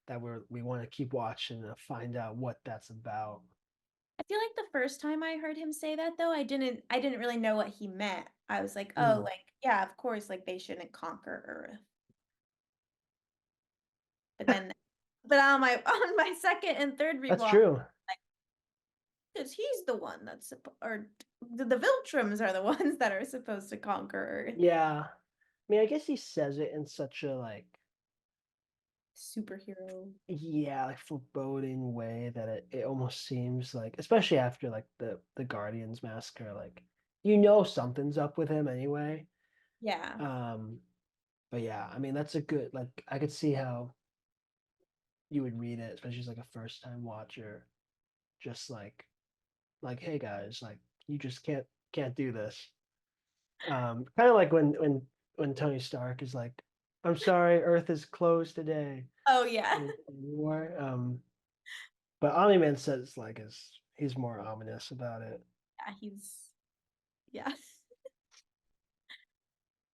that we want to keep watching to find out what that's about. I feel like the first time I heard him say that though, I didn't really know what he meant. I was like, oh, Mm, like, yeah, of course, like they shouldn't conquer Earth. But then but on my on my second and third that's rewatch, true. because he's the one that's or the Viltrums are the ones that are supposed to conquer Earth. Yeah. I mean, I guess he says it in such a like, Superhero. yeah, like foreboding way that it almost seems like, especially after like the Guardians massacre, like you know something's up with him anyway. Yeah. Um, but yeah, I mean that's a good like I could see how you would read it, especially as like a first time watcher, just like hey guys, like you just can't do this. Kind of like when Tony Stark is like, I'm sorry, Earth is closed today Oh yeah. in war. But Omni-Man says like is he's more ominous about it. Yeah, he's yeah.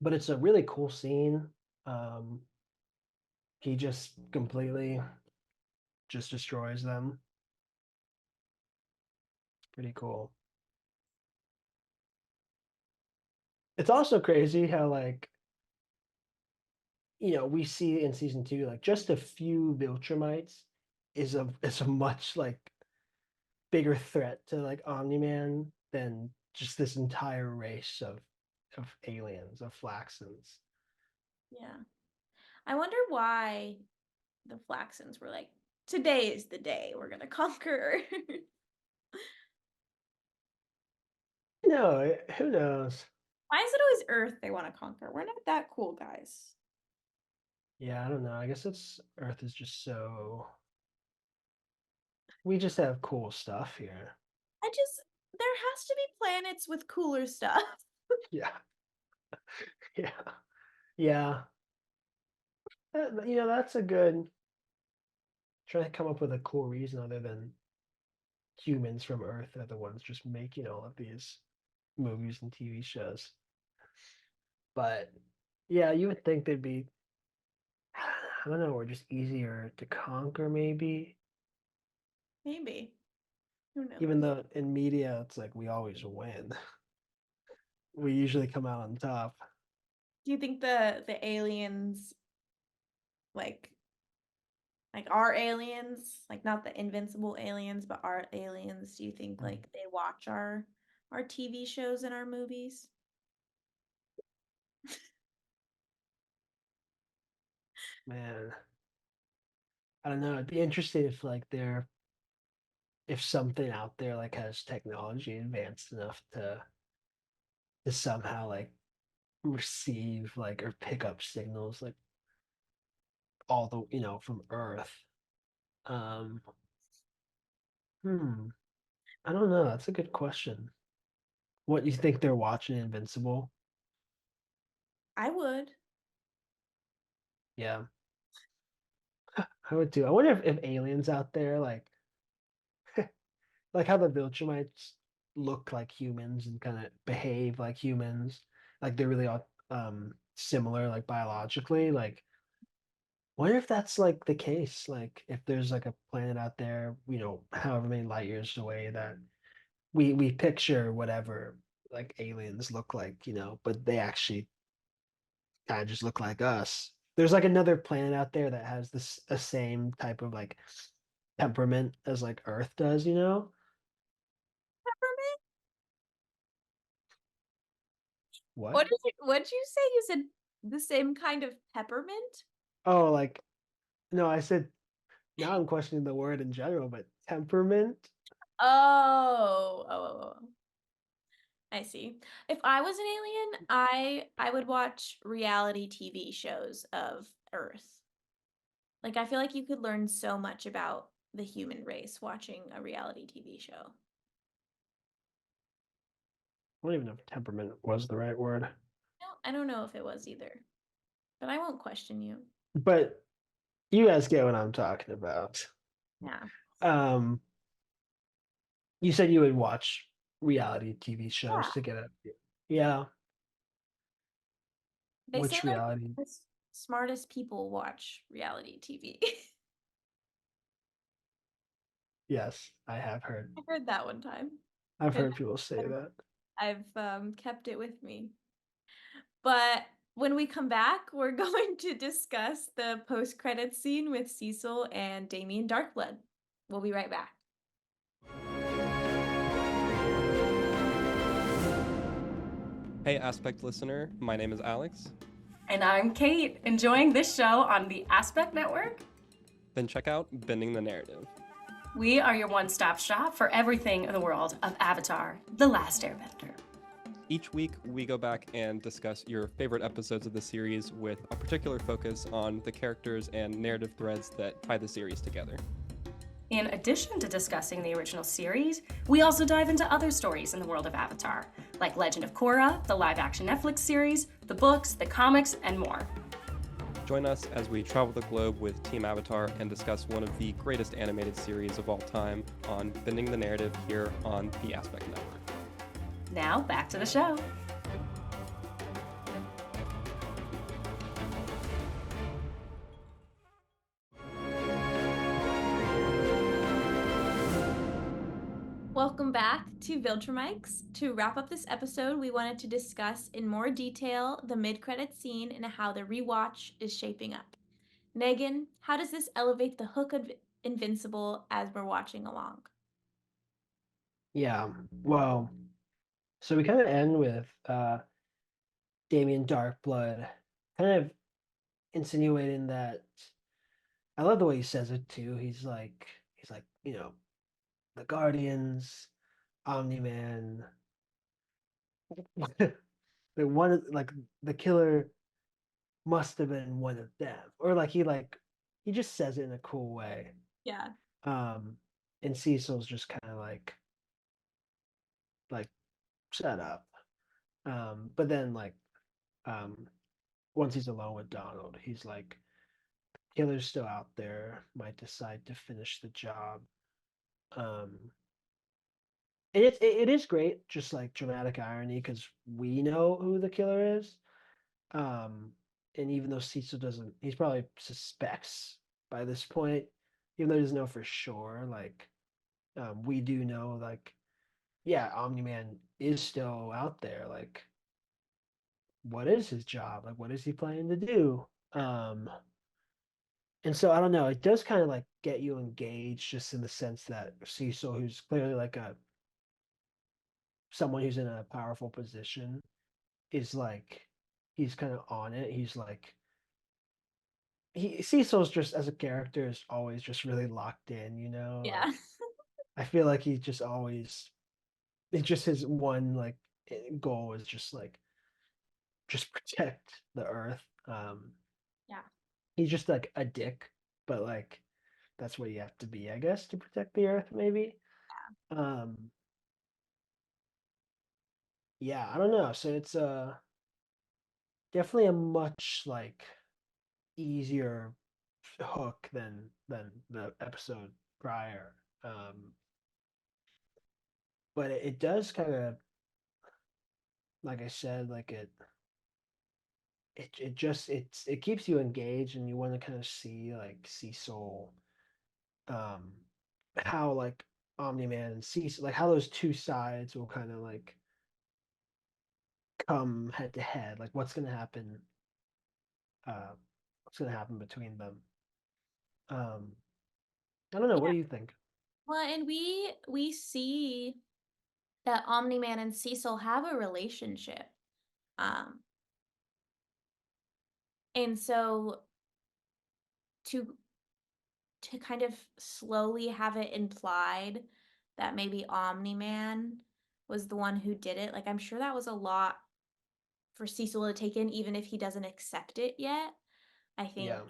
But it's a really cool scene. Um, he just completely just destroys them. It's pretty cool. It's also crazy how like we see in season two like just a few Viltrumites is a much like bigger threat to like Omni-Man than just this entire race of aliens of Flaxens. Yeah. I wonder why the Flaxens were like, today is the day we're gonna conquer. No, who knows? Why is it always Earth they want to conquer? We're not that cool, guys. Yeah, I don't know. I guess it's Earth is just so we just have cool stuff here. There has to be planets with cooler stuff. Yeah, yeah, yeah. That's a good trying to come up with a cool reason other than humans from Earth are the ones just making all of these movies and TV shows. But yeah, you would think they'd be, I don't know, or just easier to conquer, maybe. Maybe. Who Even knows? though in media, it's like we always win. We usually come out on top. Do you think the aliens like our aliens, like not the invincible aliens, but our aliens, do you think Mm, like they watch our TV shows and our movies? man, I don't know. It'd be interesting if like if something out there like has technology advanced enough to somehow like receive like or pick up signals like all the from Earth. Um, hmm, I don't know. That's a good question. What you think they're watching Invincible? I would. Yeah, I would too. I wonder if aliens out there like how the Viltrumites look like humans and kind of behave like humans, like they're really similar like biologically. Like, wonder if that's like the case. Like, if there's like a planet out there, however many light years away that we picture whatever like aliens look like, but they actually kind of just look like us. There's like another planet out there that has this a same type of like temperament as like Earth does, you know? Peppermint? What? What'd you say? You said the same kind of peppermint? Oh, like no, I said now I'm questioning the word in general, but temperament? Oh, oh, oh, oh. I see. If I was an alien, I would watch reality TV shows of Earth. Like I feel like you could learn so much about the human race watching a reality TV show. I don't even know if temperament was the right word. No, I don't know if it was either, but I won't question you. But you guys get what I'm talking about. Yeah. Um, you said you would watch reality TV Yeah. shows to get it. Yeah. They say Which like reality? the smartest people watch reality TV. Yes, I have heard. I heard that one time. I've And heard people say that. I've kept it with me. But when we come back, we're going to discuss the post-credits scene with Cecil and Damien Darkblood. We'll be right back. Hey, Aspect listener, my name is Alex. And I'm Kate, enjoying this show on the Aspect Network. Then check out Bending the Narrative. We are your one-stop shop for everything in the world of Avatar: The Last Airbender. Each week, we go back and discuss your favorite episodes of the series with a particular focus on the characters and narrative threads that tie the series together. In addition to discussing the original series, we also dive into other stories in the world of Avatar, like Legend of Korra, the live-action Netflix series, the books, the comics, and more. Join us as we travel the globe with Team Avatar and discuss one of the greatest animated series of all time on Bending the Narrative here on the Aspect Network. Now, back to the show. Welcome back to Viltrumics. To wrap up this episode, we wanted to discuss in more detail the mid-credits scene and how the rewatch is shaping up. Negan, how does this elevate the hook of Invincible as we're watching along? Yeah. Well, so we kind of end with Damien Darkblood kind of insinuating that I love the way he says it too. He's like, the Guardians, Omni-Man, the one like the killer must have been one of them. Or he just says it in a cool way. Yeah. Um and Cecil's just kind of like shut up. But then um once he's alone with Donald, he's like killer's still out there, might decide to finish the job. Um and it is great, just like dramatic irony, because we know who the killer is. Um, and even though Cecil doesn't, he's probably suspects by this point, even though he doesn't know for sure. We do know, yeah, Omni Man is still out there. Like, what is his job? Like, what is he planning to do? And so I don't know. It does kind of like get you engaged, just in the sense that Cecil, who's clearly like someone who's in a powerful position, is like he's kind of on it. He's like Cecil's just as a character is always just really locked in, Yeah. like I feel like he just always it's just his one goal is just protect the earth. Yeah. He's just like a dick, but like that's what you have to be, I guess, to protect the earth maybe. Um yeah, I don't know. So it's definitely a much easier hook than the episode prior. But it does kind of, like I said, it keeps you engaged, and you want to kind of see Cecil, um, how Omni-Man and Cecil, like how those two sides will kind of like come head to head. Like uh what's gonna happen between them. Um I don't know, what Yeah. do you think? Well, and we see that Omni-Man and Cecil have a relationship. Um, and so to kind of slowly have it implied that maybe Omni-Man was the one who did it, like I'm sure that was a lot for Cecil to take in, even if he doesn't accept it yet. I think Yeah.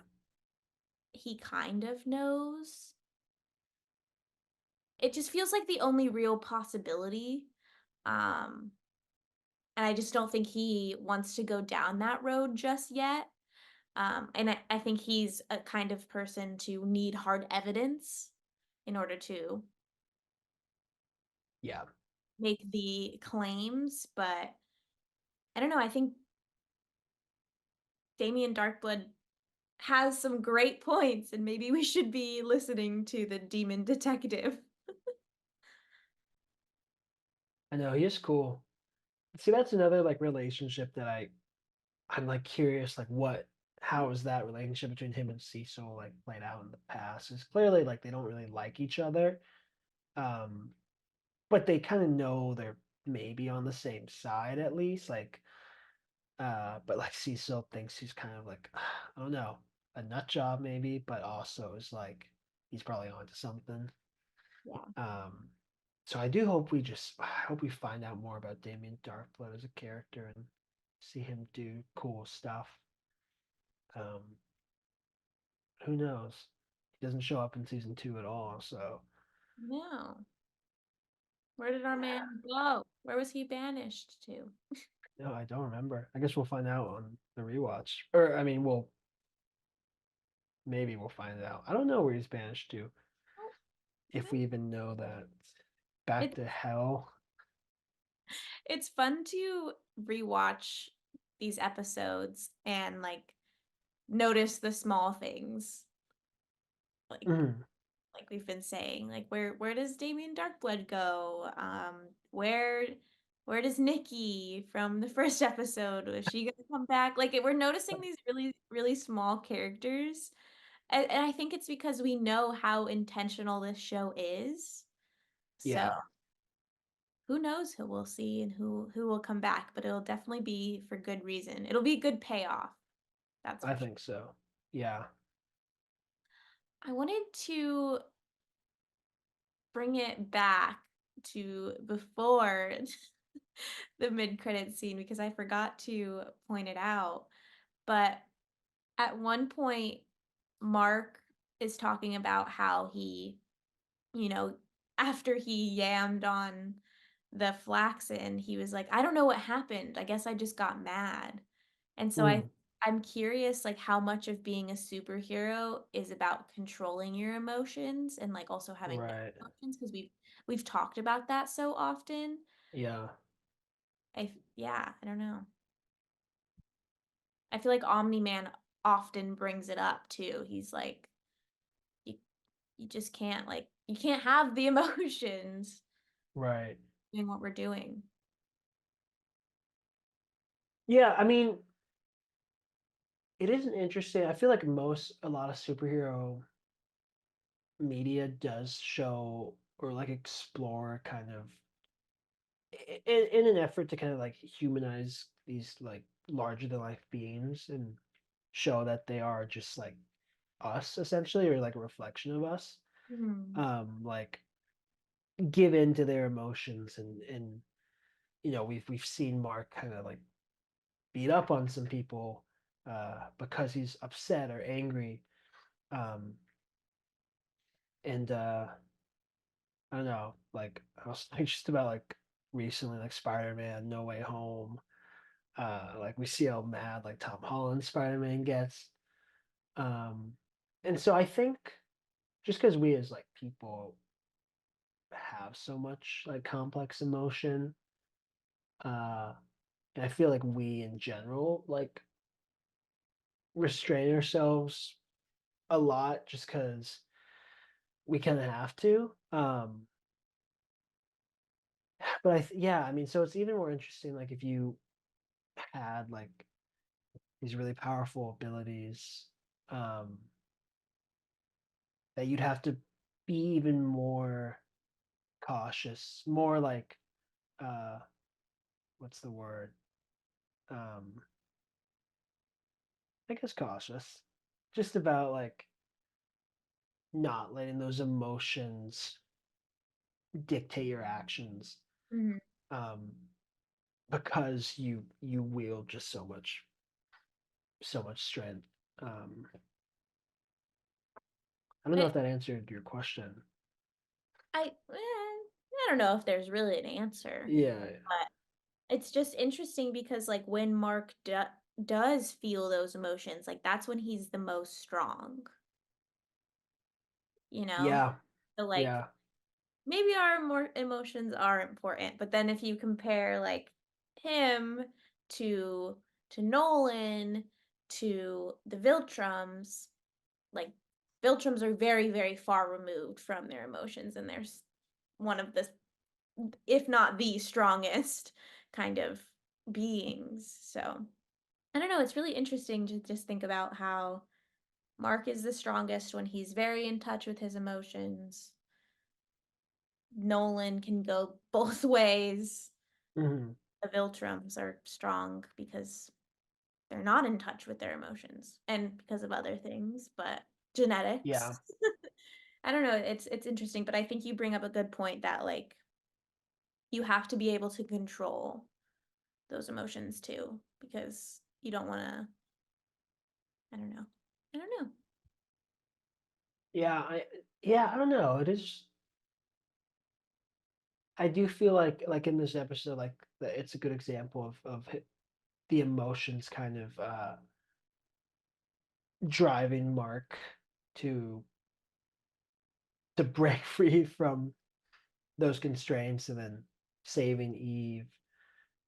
he kind of knows. It just feels like the only real possibility. Um, and I just don't think he wants to go down that road just yet. And I think he's a kind of person to need hard evidence in order to Yeah. make the claims. But I don't know. I think Damien Darkblood has some great points, and maybe we should be listening to the demon detective. I know, he is cool. See, that's another like relationship that I'm like curious, like how is that relationship between him and Cecil like played out in the past? It's clearly like they don't really like each other. Um, but they kind of know they're maybe on the same side at least. Like, but like Cecil thinks he's kind of like, I don't know, a nut job maybe, but also is like he's probably onto something. Yeah. Um, so I hope we find out more about Damien Darkblood as a character and see him do cool stuff. Um, who knows? He doesn't show up in season 2 at all, so No. Where did our man go? Where was he banished to? no, I don't remember. I guess we'll find out on the rewatch. Or I mean, maybe we'll find out. I don't know where he's banished to, Oh, if we even know that. Back It, to hell. it's fun to rewatch these episodes and like notice the small things. Like Mhm. like we've been saying, like where does Damien Darkblood go? Where does Nikki from the first episode? Was she gonna come back? Like we're noticing these really small characters, and I think it's because we know how intentional this show is. So Yeah, who knows who we'll see and who will come back, but it'll definitely be for good reason. It'll be a good payoff. That's I for sure. think so. Yeah. I wanted to bring it back to before the mid-credit scene because I forgot to point it out. But at one point, Mark is talking about how he, you know, after he yammed on the flaxen, he was like, I don't know what happened. I guess I just got mad. And so Mm, I'm curious like how much of being a superhero is about controlling your emotions and like also having no right. emotions because we've talked about that so often. Yeah. Yeah, I don't know. I feel like Omni-Man often brings it up too. He's like you you just can't like you can't have the emotions Right. doing what we're doing. Yeah, I mean, it is an interesting. I feel like a lot of superhero media does show or like explore kind of in an effort to kind of like humanize these like larger than life beings and show that they are just like us essentially, or like a reflection of us. Mhm. Like give in to their emotions, and we've seen Mark kind of like beat up on some people because he's upset or angry. Um, and I don't know, like I was like just about like recently like Spider-Man No Way Home. Like we see how mad like Tom Holland Spider-Man gets. Um, and so I think just because we as like people have so much like complex emotion, uh, and I feel like we in general like restrain ourselves a lot just because we kind of have to. But yeah, I mean, so it's even more interesting, like if you had like these really powerful abilities, um, that you'd have to be even more cautious, more like uh, what's the word? Um, I guess cautious, just about like not letting those emotions dictate your actions, Mhm. um, because you wield just so much strength. Um, I don't know I, if that answered your question. I don't know if there's really an answer, Yeah, but it's just interesting because like when Mark does feel those emotions, like that's when he's the most strong, you know? yeah, So like yeah. maybe our more emotions are important, but then if you compare like him to Nolan to the Viltrums, like Viltrums are very, very far removed from their emotions, and there's one of the, if not the strongest kind of beings. So I don't know, it's really interesting to just think about how Mark is the strongest when he's very in touch with his emotions. Nolan can go both ways. Hmm. The Viltrums are strong because they're not in touch with their emotions and because of other things, but genetics. Yeah, I don't know, it's interesting, but I think you bring up a good point that like you have to be able to control those emotions too because you don't want to, I don't know. I don't know. yeah. Yeah, I don't know. It is. I do feel like in this episode, like that it's a good example of the emotions kind of driving Mark to break free from those constraints and then saving Eve.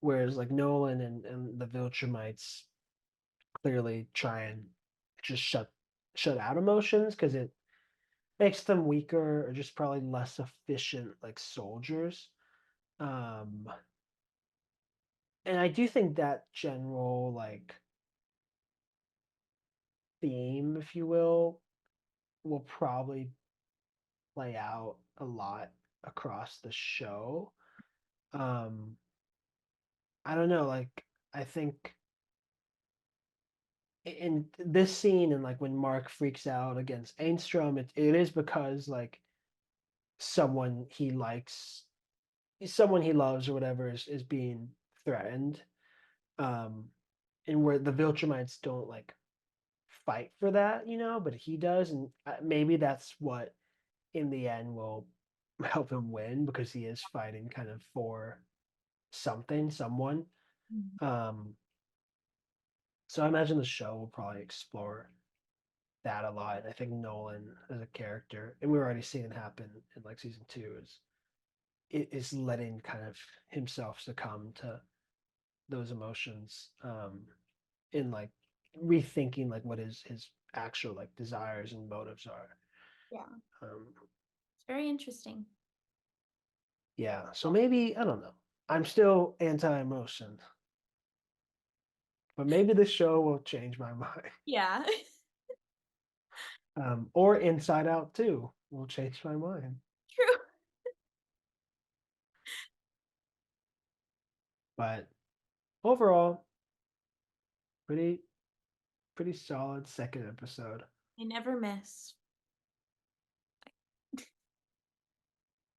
Whereas like Nolan and the Viltrumites clearly try and just shut out emotions because it makes them weaker or just probably less efficient like soldiers. Um, and I do think that general like theme, if you will probably play out a lot across the show. Um, I don't know, like I think in this scene and like when Mark freaks out against Ainstrom, it is because like someone he likes, someone he loves or whatever is being threatened. Um, and where the Viltrumites don't like fight for that, but he does, and maybe that's what in the end will help him win because he is fighting kind of for someone. Mm. Um, so I imagine the show will probably explore that a lot. I think Nolan as a character, and we're already seeing it happen in like season two, is letting kind of himself succumb to those emotions, in like rethinking like what his actual like desires and motives are. Yeah, Um, it's very interesting. yeah, so maybe I don't know. I'm still anti-emotion, but maybe this show will change my mind. Yeah. Or Inside Out too will change my mind. True. But overall, pretty pretty solid second episode. I never miss.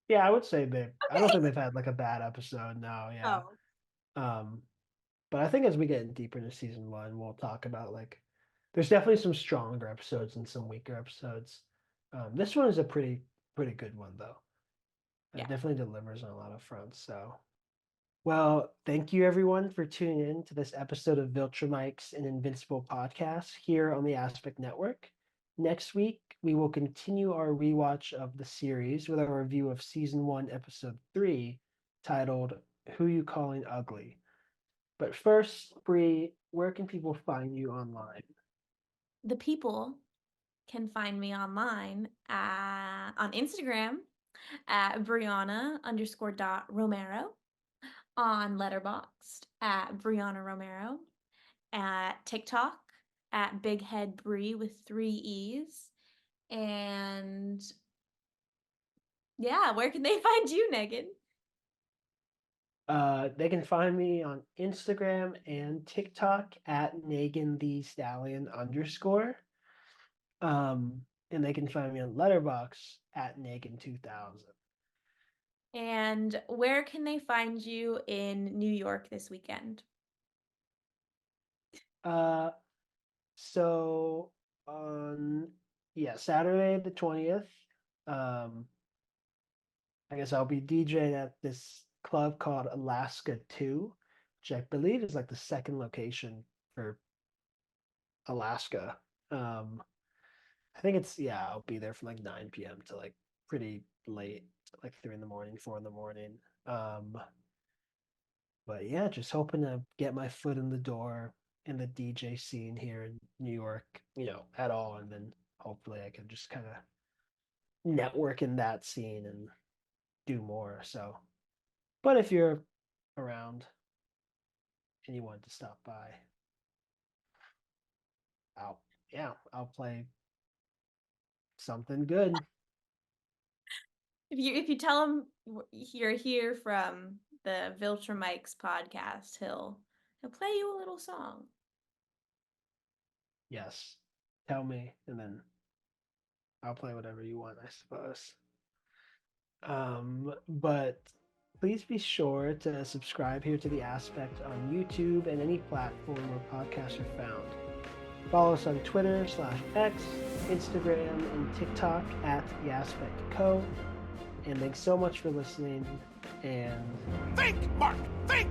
Yeah, I would say I don't Okay. think they've had like a bad episode. No, yeah. Oh, Um, but I think as we get deeper into season one, we'll talk about like there's definitely some stronger episodes and some weaker episodes. This one is a pretty good one though. It yeah. definitely delivers on a lot of fronts. So, well, thank you everyone for tuning in to this episode of Viltrumics and Invincible Podcast here on the Aspect Network. Next week, we will continue our rewatch of the series with a review of season one, episode three, titled Who You Calling Ugly. But first, Bree, where can people find you online? The people can find me online on Instagram at BreAnna _dot Romero. on Letterboxd at BreAnna Romero, at TikTok at Big Head Bree with 3 E's, and yeah, where can they find you, Negan? They can find me on Instagram and TikTok at Negan the Stallion _. And they can find me on Letterboxd at Negan 2000. And where can they find you in New York this weekend? So on Saturday the 20th, I guess I'll be DJing at this club called Alaska 2, which I believe is like the second location for Alaska. I think I'll be there from like 9 p.m. to like pretty late, like 3 in the morning, 4 in the morning. But yeah, just hoping to get my foot in the door in the DJ scene here in New York, at all, and then hopefully I can just kind of network in that scene and do more. So, but if you're around and you want to stop by, I'll play something good. If you tell him you're here from the Viltrumics podcast, he'll play you a little song. Yes, tell me, and then I'll play whatever you want, I suppose. But please be sure to subscribe here to The Aspect on YouTube and any platform where podcasts are found. Follow us on Twitter /X, Instagram, and TikTok at The Aspect Co. And thanks so much for listening. And think, Mark, think!